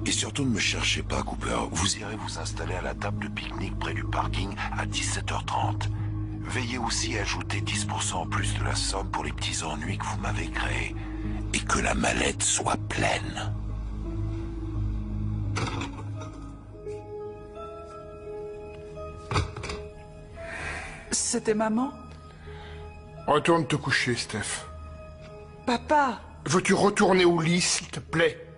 Et surtout ne me cherchez pas, Cooper. Vous irez vous installer à la table de pique-nique près du parking à 17h30. Veillez aussi à ajouter 10% en plus de la somme pour les petits ennuis que vous m'avez créés. Et que la mallette soit pleine. C'était maman? Retourne te coucher, Steph. Papa! Veux-tu retourner au lit, s'il te plaît?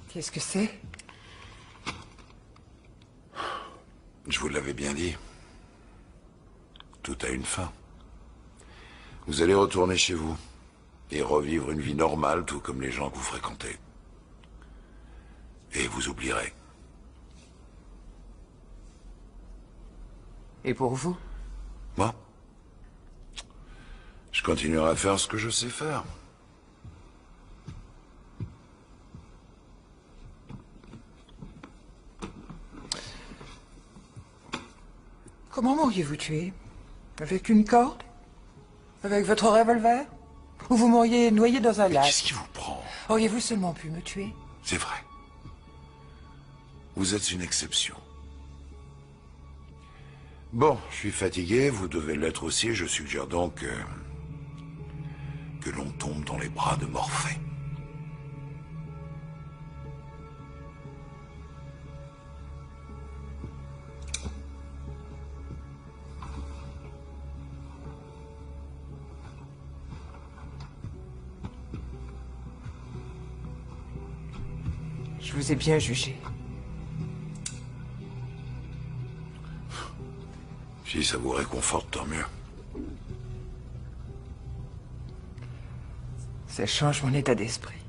Qu'est-ce que c'est? Je vous l'avais bien dit. Tout a une fin. Vous allez retourner chez vous et revivre une vie normale, tout comme les gens que vous fréquentez. Et vous oublierez. Et pour vous? Moi? Je continuerai à faire ce que je sais faire. Comment m'auriez-vous tué? Avec une corde? Avec votre revolver? Ou vous m'auriez noyé dans un lac? Qu'est-ce qui vous prend? Auriez-vous seulement pu me tuer? C'est vrai. Vous êtes une exception. Bon, je suis fatigué, vous devez l'être aussi. Je suggère donc que l'on tombe dans les bras de Morphée. Je vous ai bien jugé. Si ça vous réconforte, tant mieux. Ça change mon état d'esprit.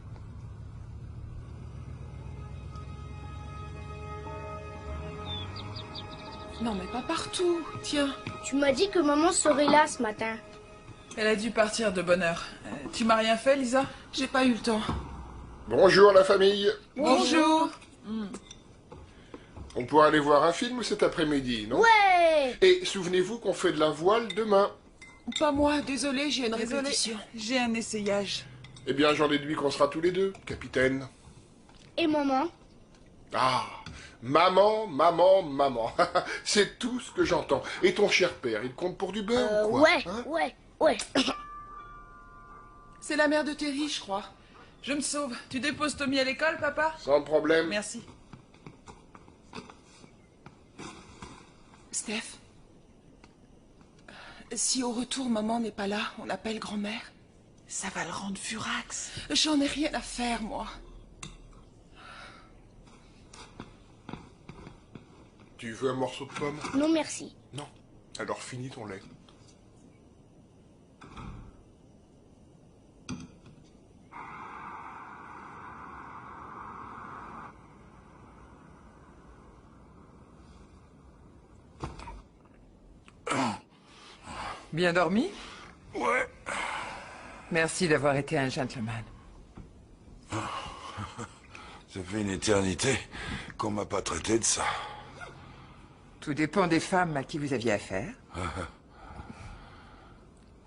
Non, mais pas partout. Tiens. Tu m'as dit que maman serait là ce matin. Elle a dû partir de bonne heure. Tu m'as rien fait, Lisa? J'ai pas eu le temps. Bonjour la famille. Bonjour. On pourra aller voir un film cet après-midi, non? Ouais! Et souvenez-vous qu'on fait de la voile demain. Pas moi, désolé, j'ai une Désolée, répétition. j'ai un essayage. Eh bien, j'en déduis qu'on sera tous les deux, capitaine. Et maman? Ah, maman, maman, maman. C'est tout ce que j'entends. Et ton cher père, il compte pour du beurre ou quoi? Ouais, hein? ouais. C'est la mère de Terry, je crois. Je me sauve. Tu déposes Tommy à l'école, papa? Sans problème. Merci. Steph, si au retour maman n'est pas là, on appelle grand-mère. Ça va le rendre furax. J'en ai rien à faire, moi. Tu veux un morceau de pomme? Non, merci. Non. Alors finis ton lait. Bien dormi? Ouais. Merci d'avoir été un gentleman. Ça fait une éternité qu'on m'a pas traité de ça. Tout dépend des femmes à qui vous aviez affaire.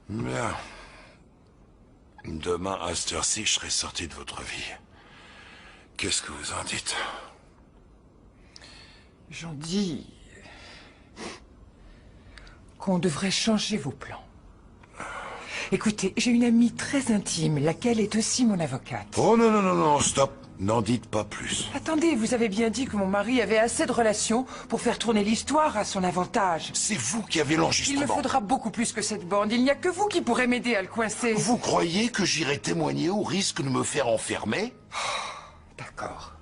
Bien. Demain, à cette heure-ci, je serai sorti de votre vie. Qu'est-ce que vous en dites? J'en dis qu'on devrait changer vos plans. Écoutez, j'ai une amie très intime, laquelle est aussi mon avocate. Oh non, non, non, non, stop. N'en dites pas plus. Attendez, vous avez bien dit que mon mari avait assez de relations pour faire tourner l'histoire à son avantage. C'est vous qui avez Il me l'enregistrement. faudra beaucoup plus que cette bande. Il n'y a que vous qui pourrez m'aider à le coincer. Vous croyez que j'irai témoigner au risque de me faire enfermer? D'accord.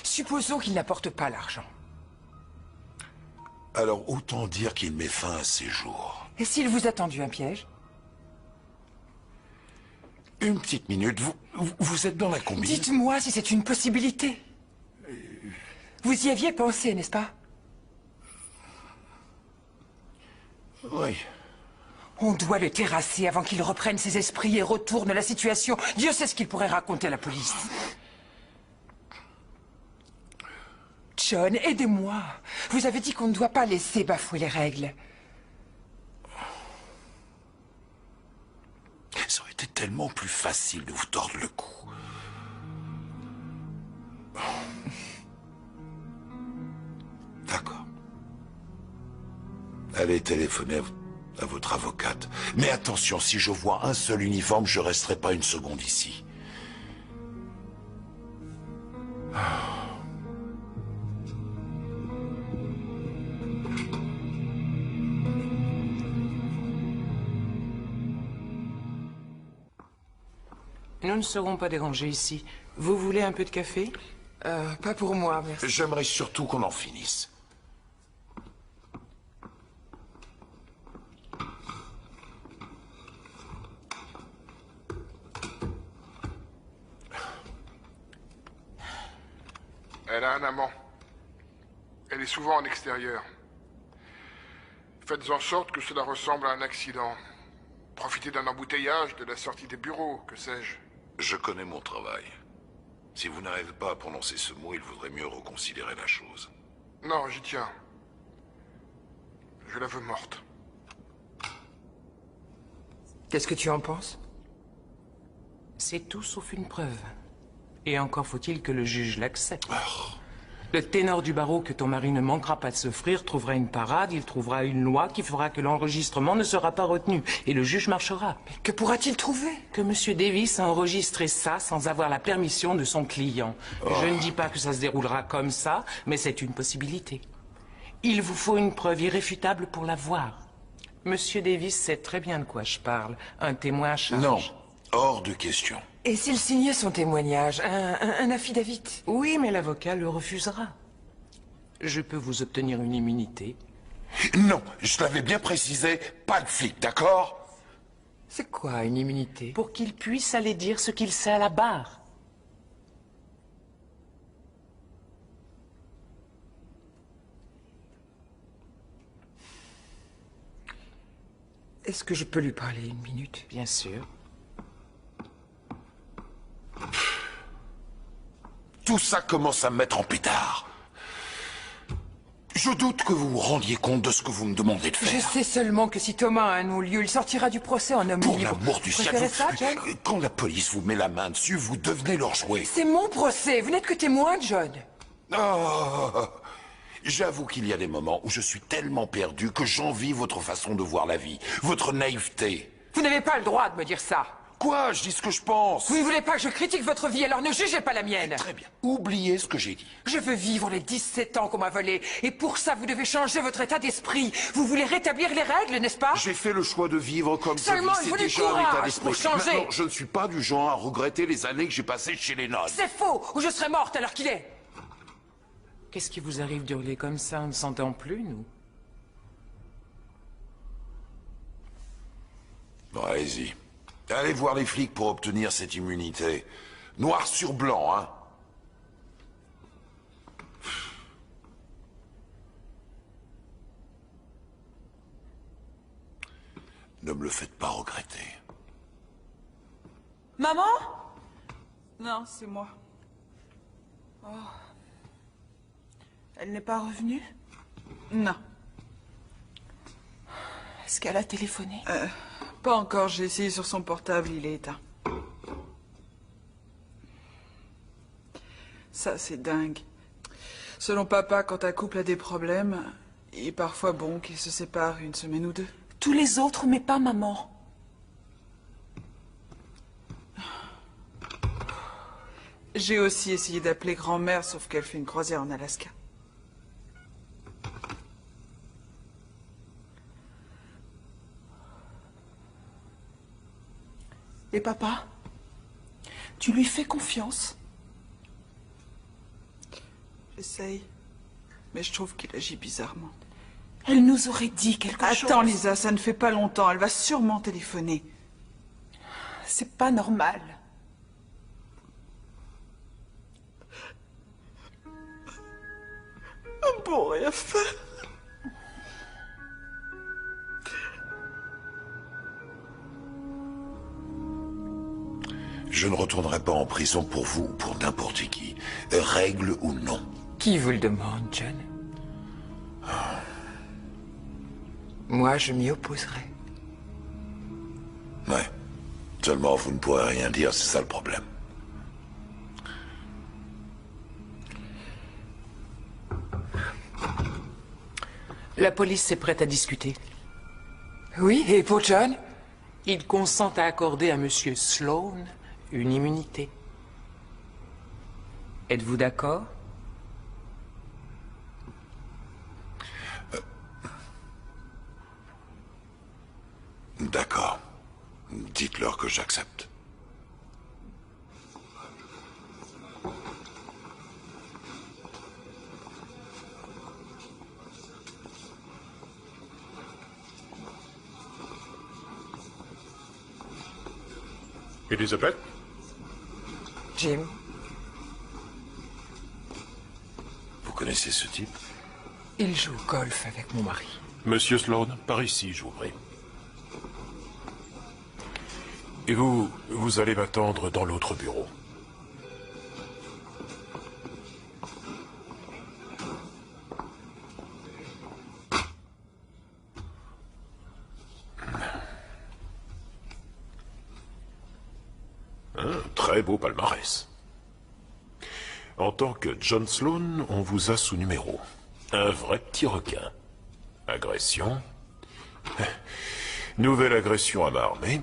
Supposons qu'il n'apporte pas l'argent. Alors autant dire qu'il met fin à ses jours. Et s'il vous a tendu un piège? Une petite minute, vous êtes dans la combi? Dites-moi si c'est une possibilité. Vous y aviez pensé, n'est-ce pas? Oui. On doit le terrasser avant qu'il reprenne ses esprits et retourne la situation. Dieu sait ce qu'il pourrait raconter à la police. John, aidez-moi. Vous avez dit qu'on ne doit pas laisser bafouer les règles. Ça aurait été tellement plus facile de vous tordre le cou. D'accord. Allez téléphoner à votre avocate. Mais attention, si je vois un seul uniforme, je resterai pas une seconde ici. Nous ne serons pas dérangés ici. Vous voulez un peu de café? Pas pour moi, merci. J'aimerais surtout qu'on en finisse. Elle a un amant. Elle est souvent en extérieur. Faites en sorte que cela ressemble à un accident. Profitez d'un embouteillage, de la sortie des bureaux, que sais-je. Je connais mon travail. Si vous n'arrivez pas à prononcer ce mot, il vaudrait mieux reconsidérer la chose. Non, j'y tiens. Je la veux morte. Qu'est-ce que tu en penses? C'est tout sauf une preuve. Et encore faut-il que le juge l'accepte. Le ténor du barreau que ton mari ne manquera pas de s'offrir trouvera une parade, il trouvera une loi qui fera que l'enregistrement ne sera pas retenu. Et le juge marchera. Mais que pourra-t-il trouver? Que M. Davis a enregistré ça sans avoir la permission de son client. Je ne dis pas que ça se déroulera comme ça, mais c'est une possibilité. Il vous faut une preuve irréfutable pour la voir. M. Davis sait très bien de quoi je parle. Un témoin à charge. Non, hors de question. Et s'il signait son témoignage, un affidavit? Oui, mais l'avocat le refusera. Je peux vous obtenir une immunité. Non, je l'avais bien précisé, pas de flic, d'accord? C'est quoi une immunité? Pour qu'il puisse aller dire ce qu'il sait à la barre. Est-ce que je peux lui parler une minute? Bien sûr. Tout ça commence à me mettre en pétard. Je doute que vous vous rendiez compte de ce que vous me demandez de faire. Je sais seulement que si Thomas a un non-lieu, il sortira du procès en homme Pour libre. l'amour du ciel, préférez ça, John? quand la police vous met la main dessus, vous devenez leur jouet. C'est mon procès, vous n'êtes que témoin, John. Oh, j'avoue qu'il y a des moments où je suis tellement perdu que j'envie votre façon de voir la vie, votre naïveté. Vous n'avez pas le droit de me dire ça. Quoi? Je dis ce que je pense. Vous ne voulez pas que je critique votre vie, alors ne jugez pas la mienne. Très bien. Oubliez ce que j'ai dit. Je veux vivre les 17 ans qu'on m'a volés. Et pour ça, vous devez changer votre état d'esprit. Vous voulez rétablir les règles, n'est-ce pas? J'ai fait le choix de vivre comme Seulement, je vis. il faut C'est du déjà un état courage d'esprit. pour changer. Maintenant, je ne suis pas du genre à regretter les années que j'ai passées chez les nonnes. C'est faux, ou je serais morte à l'heure qu'il est. Qu'est-ce qui vous arrive d'hurler comme ça? On ne s'entend plus, nous? Bon, allez-y. Allez voir les flics pour obtenir cette immunité. Noir sur blanc, hein. Ne me le faites pas regretter. Maman? Non, c'est moi. Oh. Elle n'est pas revenue? Non. Est-ce qu'elle a téléphoné? Pas encore, j'ai essayé sur son portable, il est éteint. Ça, c'est dingue. Selon papa, quand un couple a des problèmes, il est parfois bon qu'ils se séparent une semaine ou deux. Tous les autres, mais pas maman. J'ai aussi essayé d'appeler grand-mère, sauf qu'elle fait une croisière en Alaska. Et papa? Tu lui fais confiance? J'essaye, mais je trouve qu'il agit bizarrement. Elle nous aurait dit quelque chose. Attends, Lisa, ça ne fait pas longtemps. Elle va sûrement téléphoner. C'est pas normal. Pour rien faire. Je ne retournerai pas en prison pour vous ou pour n'importe qui. Règle ou non. Qui vous le demande, John? Moi, je m'y opposerai. Ouais. Seulement, vous ne pourrez rien dire, c'est ça le problème. La police est prête à discuter. Oui, et pour John? Il consent à accorder à Monsieur Sloan une immunité. Êtes-vous d'accord? D'accord. Dites-leur que j'accepte. Elizabeth? Jim? Vous connaissez ce type? Il joue au golf avec mon mari. Monsieur Sloan, par ici, je vous prie. Et vous allez m'attendre dans l'autre bureau. Un très beau palmarès. En tant que John Sloan, on vous a sous numéro. Un vrai petit requin. Agression. Nouvelle agression à main armée.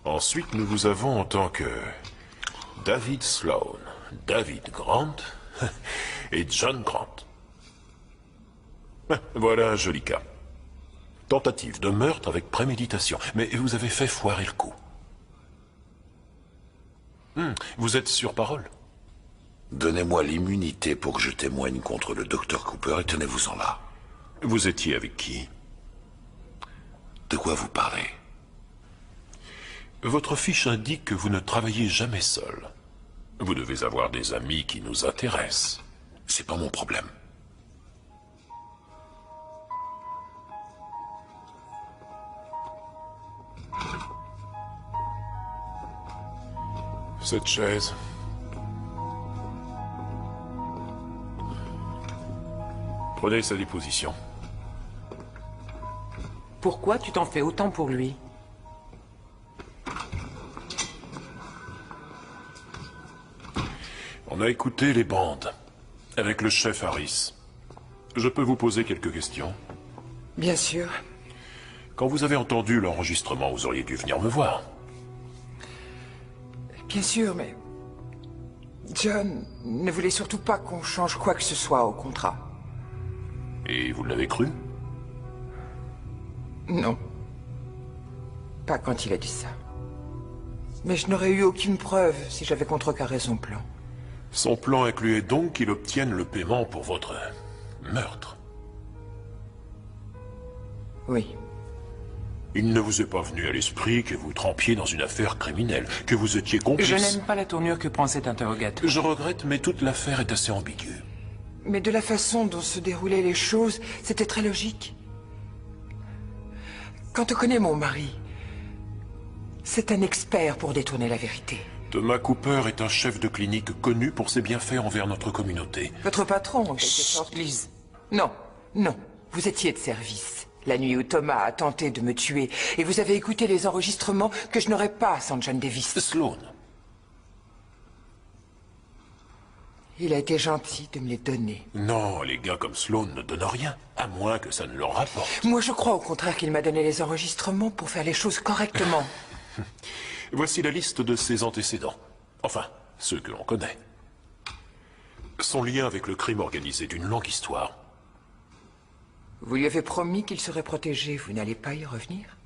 Ensuite, nous vous avons en tant que David Sloan, David Grant et John Grant. Voilà un joli cas. Tentative de meurtre avec préméditation. Mais vous avez fait foirer le coup. Vous êtes sur parole? Donnez-moi l'immunité pour que je témoigne contre le docteur Cooper et tenez-vous-en là. Vous étiez avec qui? De quoi vous parlez? Votre fiche indique que vous ne travaillez jamais seul. Vous devez avoir des amis qui nous intéressent. C'est pas mon problème. Cette chaise. Prenez sa déposition. Pourquoi tu t'en fais autant pour lui? On a écouté les bandes, avec le chef Harris. Je peux vous poser quelques questions? Bien sûr. Quand vous avez entendu l'enregistrement, vous auriez dû venir me voir. Bien sûr, mais... John ne voulait surtout pas qu'on change quoi que ce soit au contrat. Et vous l'avez cru? Non. Pas quand il a dit ça. Mais je n'aurais eu aucune preuve si j'avais contrecarré son plan. Son plan incluait donc qu'il obtienne le paiement pour votre meurtre. Oui. Il ne vous est pas venu à l'esprit que vous trempiez dans une affaire criminelle, que vous étiez complice. Je n'aime pas la tournure que prend cet interrogatoire. Je regrette, mais toute l'affaire est assez ambiguë. Mais de la façon dont se déroulaient les choses, c'était très logique. Quand on connaît mon mari, c'est un expert pour détourner la vérité. Thomas Cooper est un chef de clinique connu pour ses bienfaits envers notre communauté. Votre patron, en quelque sorte. Lise. Non, non. Vous étiez de service. La nuit où Thomas a tenté de me tuer, et vous avez écouté les enregistrements que je n'aurais pas sans John Davis. Sloan. Il a été gentil de me les donner. Non, les gars comme Sloan ne donnent rien, à moins que ça ne leur rapporte. Moi, je crois au contraire qu'il m'a donné les enregistrements pour faire les choses correctement. Voici la liste de ses antécédents. Enfin, ceux que l'on connaît. Son lien avec le crime organisé d'une longue histoire. Vous lui avez promis qu'il serait protégé. Vous n'allez pas y revenir?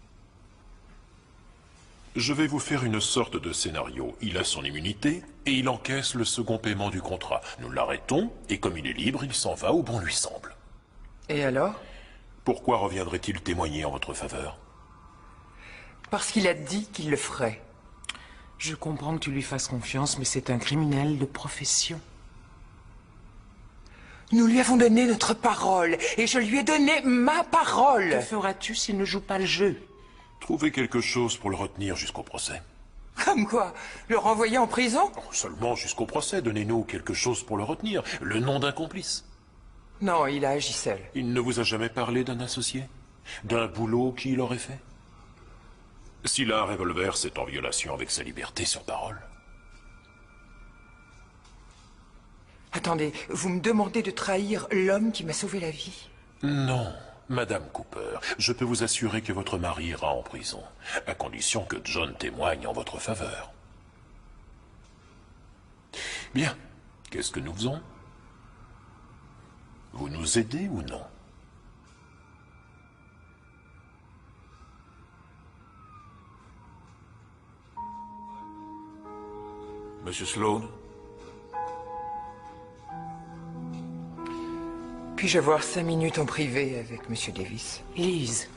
Je vais vous faire une sorte de scénario. Il a son immunité et il encaisse le second paiement du contrat. Nous l'arrêtons et comme il est libre, il s'en va où bon lui semble. Et alors? Pourquoi reviendrait-il témoigner en votre faveur? Parce qu'il a dit qu'il le ferait. Je comprends que tu lui fasses confiance, mais c'est un criminel de profession. Nous lui avons donné notre parole, et je lui ai donné ma parole. Que feras-tu s'il ne joue pas le jeu? Trouvez quelque chose pour le retenir jusqu'au procès. Comme quoi? Le renvoyer en prison? Seulement jusqu'au procès, donnez-nous quelque chose pour le retenir. Le nom d'un complice. Non, il a agi seul. Il ne vous a jamais parlé d'un associé? D'un boulot qu'il aurait fait? S'il a un revolver, c'est en violation avec sa liberté sur parole. Attendez, vous me demandez de trahir l'homme qui m'a sauvé la vie? Non, Madame Cooper, je peux vous assurer que votre mari ira en prison, à condition que John témoigne en votre faveur. Bien, qu'est-ce que nous faisons? Vous nous aidez ou non? Monsieur Sloan? Puis-je avoir 5 minutes en privé avec Monsieur Davis? Lise.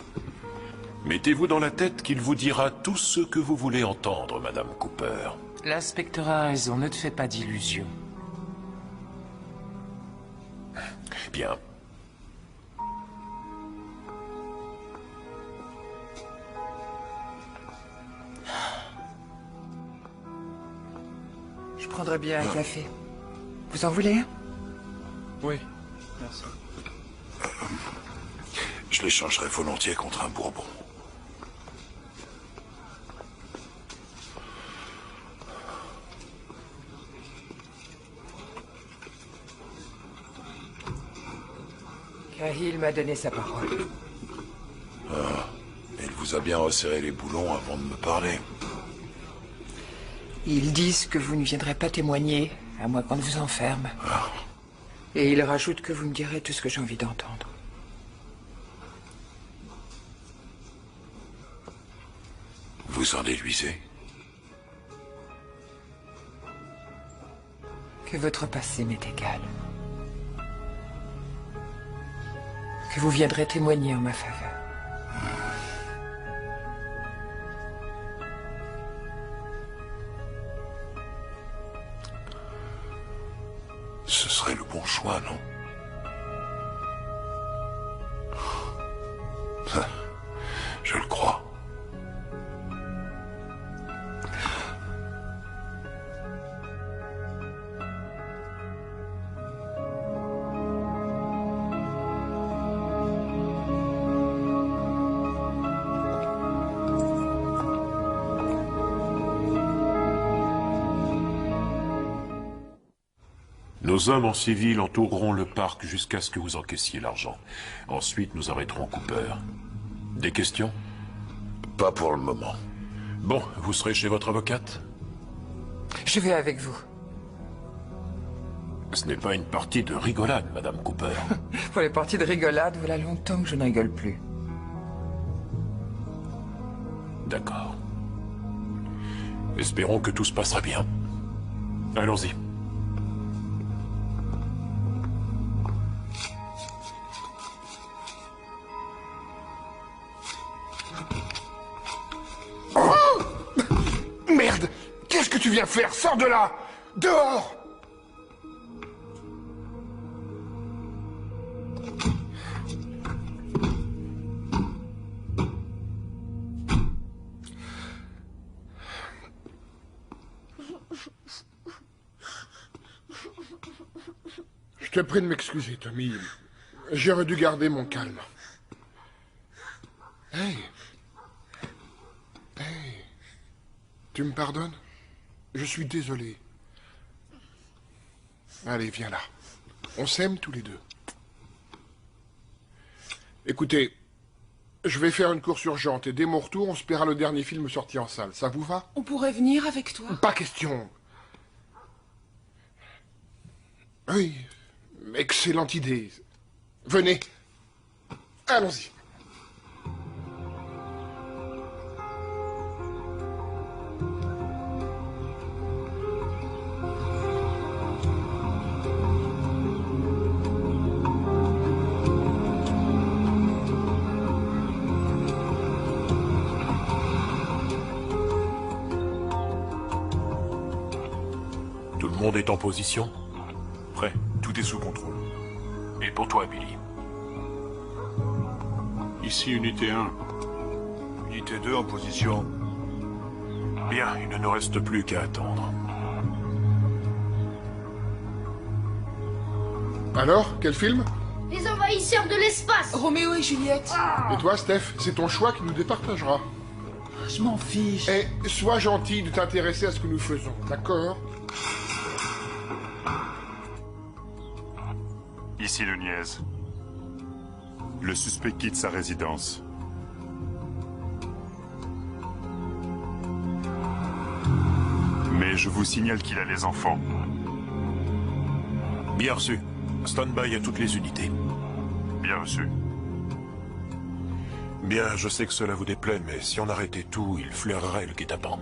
Mettez-vous dans la tête qu'il vous dira tout ce que vous voulez entendre, Madame Cooper. L'inspecteur a raison, ne te fais pas d'illusions. Bien. Je prendrais bien un café. Vous en voulez un? Oui, merci. Je l'échangerai volontiers contre un bourbon. Cahill m'a donné sa parole. Ah, il vous a bien resserré les boulons avant de me parler. Ils disent que vous ne viendrez pas témoigner, à moins qu'on ne vous enferme. Et ils rajoutent que vous me direz tout ce que j'ai envie d'entendre. Vous en déduisez? Que votre passé m'est égal. Que vous viendrez témoigner en ma faveur. Ce serait le bon choix, non? Je le crois. Nos hommes en civil entoureront le parc jusqu'à ce que vous encaissiez l'argent. Ensuite, nous arrêterons Cooper. Des questions? Pas pour le moment. Bon, vous serez chez votre avocate? Je vais avec vous. Ce n'est pas une partie de rigolade, Madame Cooper. Pour les parties de rigolade, voilà longtemps que je ne rigole plus. D'accord. Espérons que tout se passera bien. Allons-y. Merde! Qu'est-ce que tu viens faire? Sors de là! Dehors! Je te prie de m'excuser, Tommy. J'aurais dû garder mon calme. Hey! Hey! Tu me pardonnes? Je suis désolé. Allez, viens là. On s'aime tous les deux. Écoutez, je vais faire une course urgente et dès mon retour, on se paiera le dernier film sorti en salle. Ça vous va? On pourrait venir avec toi? Pas question. Oui, excellente idée. Venez. Allons-y. monde est en position? Prêt, tout est sous contrôle. Et pour toi, Billy? Ici, unité 1. Unité 2 en position. Bien, il ne nous reste plus qu'à attendre. Alors, quel film? Les envahisseurs de l'espace. Roméo et Juliette. Et toi, Steph, c'est ton choix qui nous départagera. Je m'en fiche. Et sois gentil de t'intéresser à ce que nous faisons, d'accord? Ici Nunez. Le suspect quitte sa résidence. Mais je vous signale qu'il a les enfants. Bien reçu. Stand-by à toutes les unités. Bien reçu. Bien, je sais que cela vous déplaît, mais si on arrêtait tout, il flairerait le guet-apens.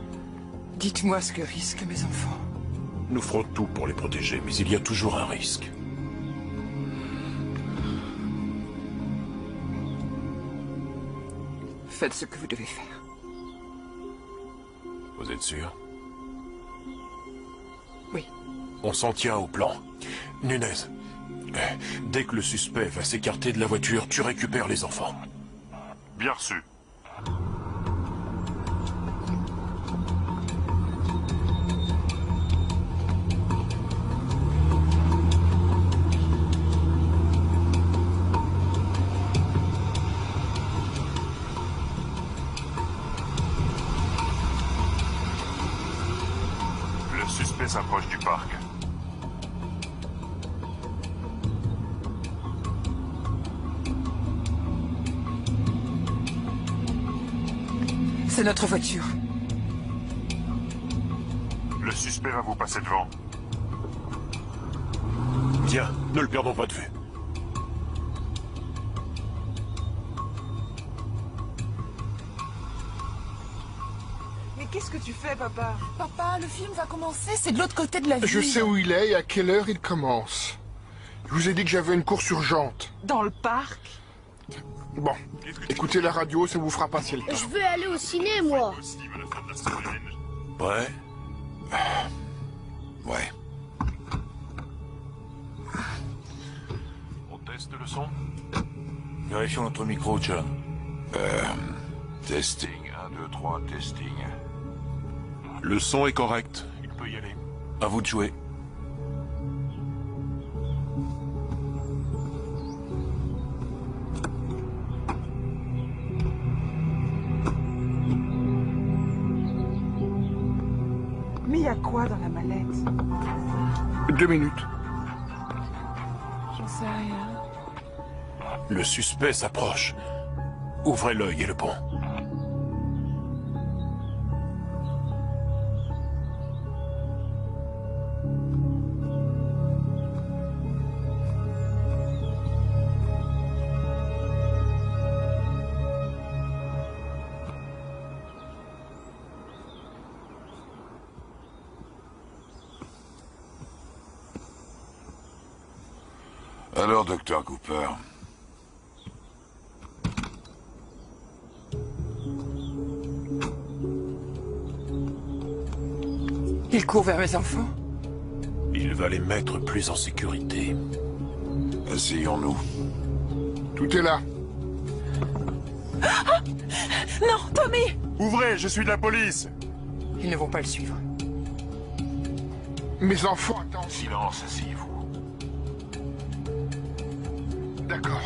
Dites-moi ce que risquent mes enfants. Nous ferons tout pour les protéger, mais il y a toujours un risque. Faites ce que vous devez faire. Vous êtes sûr? Oui. On s'en tient au plan. Nunez, dès que le suspect va s'écarter de la voiture, tu récupères les enfants. Bien reçu. Le suspect s'approche du parc. C'est notre voiture. Le suspect va vous passer devant. Tiens, ne le perdons pas de vue. Mais qu'est-ce que tu fais, papa? Papa, le film va commencer, c'est de l'autre côté de la ville. Je sais où il est et à quelle heure il commence. Je vous ai dit que j'avais une course urgente. Dans le parc? Bon, écoutez la radio, ça vous fera passer le temps. Je veux aller au ciné, moi. Ouais. Ouais. On teste le son? Vérifions notre micro, John. Testing, 1, 2, 3, testing. Le son est correct. Il peut y aller. À vous de jouer. Mais il y a quoi dans la mallette? 2 minutes. J'en sais rien. Le suspect s'approche. Ouvrez l'œil et le pont. Alors, Dr. Cooper, Il court vers mes enfants. Il va les mettre plus en sécurité. asseyons-nous. Tout est là. Ah! Non, Tommy! Ouvrez, je suis de la police. Ils ne vont pas le suivre. Mes enfants, attends. Silence, asseyez-vous. D'accord.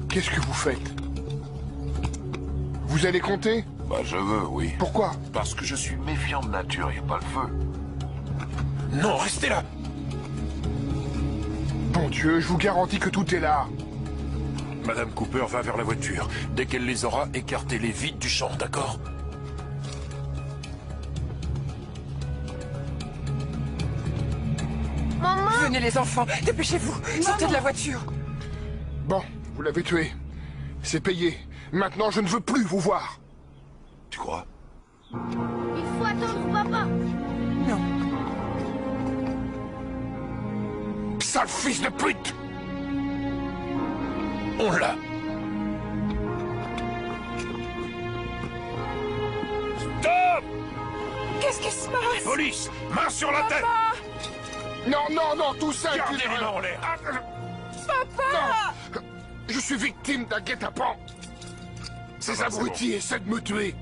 Qu'est-ce que vous faites? Vous allez compter? Bah, je veux, oui. Pourquoi? Parce que je suis méfiant de nature, y a pas le feu. Non, restez là! Bon Dieu, je vous garantis que tout est là. Madame Cooper va vers la voiture. Dès qu'elle les aura, écartez-les vite du champ, d'accord? Maman! Venez les enfants, dépêchez-vous, sortez de la voiture. Bon, vous l'avez tué. C'est payé. Maintenant, je ne veux plus vous voir. Tu crois? Il faut attendre papa. Non. Sale fils de pute! On l'a! Stop! Qu'est-ce qui se passe? Police! Main sur la tête! Non, non, non, tout ça est Gardez une les mains erreur. en l'air! Papa! Non, je suis victime d'un guet-apens. Ces abrutis essaient de me tuer.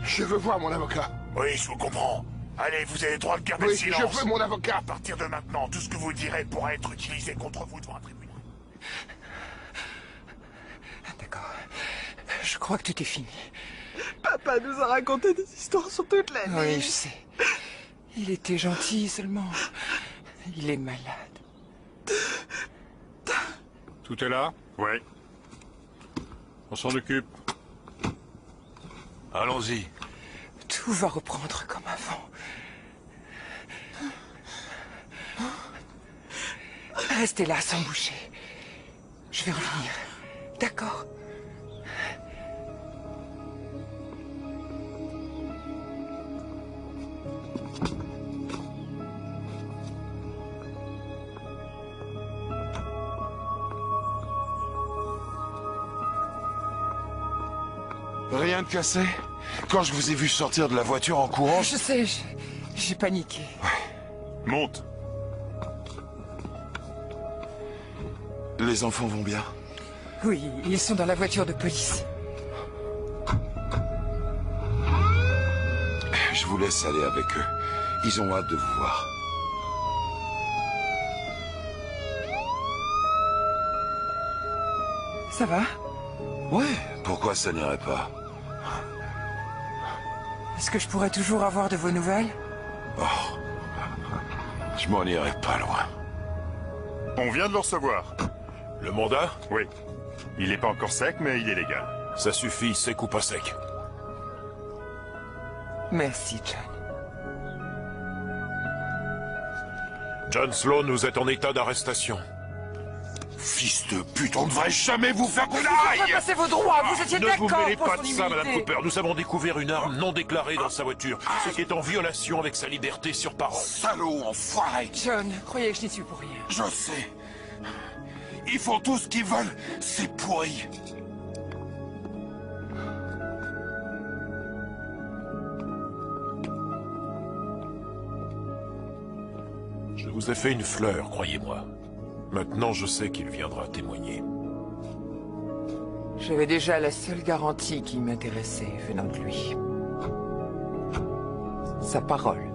Je veux voir mon avocat. Oui, je vous comprends. Allez, vous avez le droit de garder Oui, le silence. je veux mon avocat. À partir de maintenant, tout ce que vous direz pourra être utilisé contre vous devant un tribunal. D'accord. Je crois que tout est fini. Papa nous a raconté des histoires sur toute la nuit. Oui, je sais. Il était gentil seulement. Il est malade. Tout est là? Oui. On s'en occupe. Allons-y. Tout va reprendre comme avant. Restez là sans bouger. Je vais revenir. D'accord? Rien de cassé? Quand je vous ai vu sortir de la voiture en courant... Je sais, j'ai paniqué. Monte. Les enfants vont bien? Oui, ils sont dans la voiture de police. Je vous laisse aller avec eux. Ils ont hâte de vous voir. Ça va? Ouais, pourquoi ça n'irait pas? Est-ce que je pourrais toujours avoir de vos nouvelles? Oh, je m'en irai pas loin. On vient de le recevoir. Le mandat? Oui. Il n'est pas encore sec, mais il est légal. Ça suffit, sec ou pas sec. Merci, John. John Sloan, vous êtes en état d'arrestation. Fils de pute, on ne devrait jamais vous faire Vous couler! pouvez passer vos droits, vous étiez Ne vous d'accord mêlez pour pas son de ça, Madame immunité. Cooper. Nous avons découvert une arme non déclarée dans sa voiture, ce qui est en violation avec sa liberté sur parole. Salaud, enfoiré! John, croyez que je n'y suis pour rien. Je sais. Ils font tout ce qu'ils veulent. C'est pourri. Je vous ai fait une fleur, croyez-moi. Maintenant, je sais qu'il viendra témoigner. J'avais déjà la seule garantie qui m'intéressait venant de lui. Sa parole.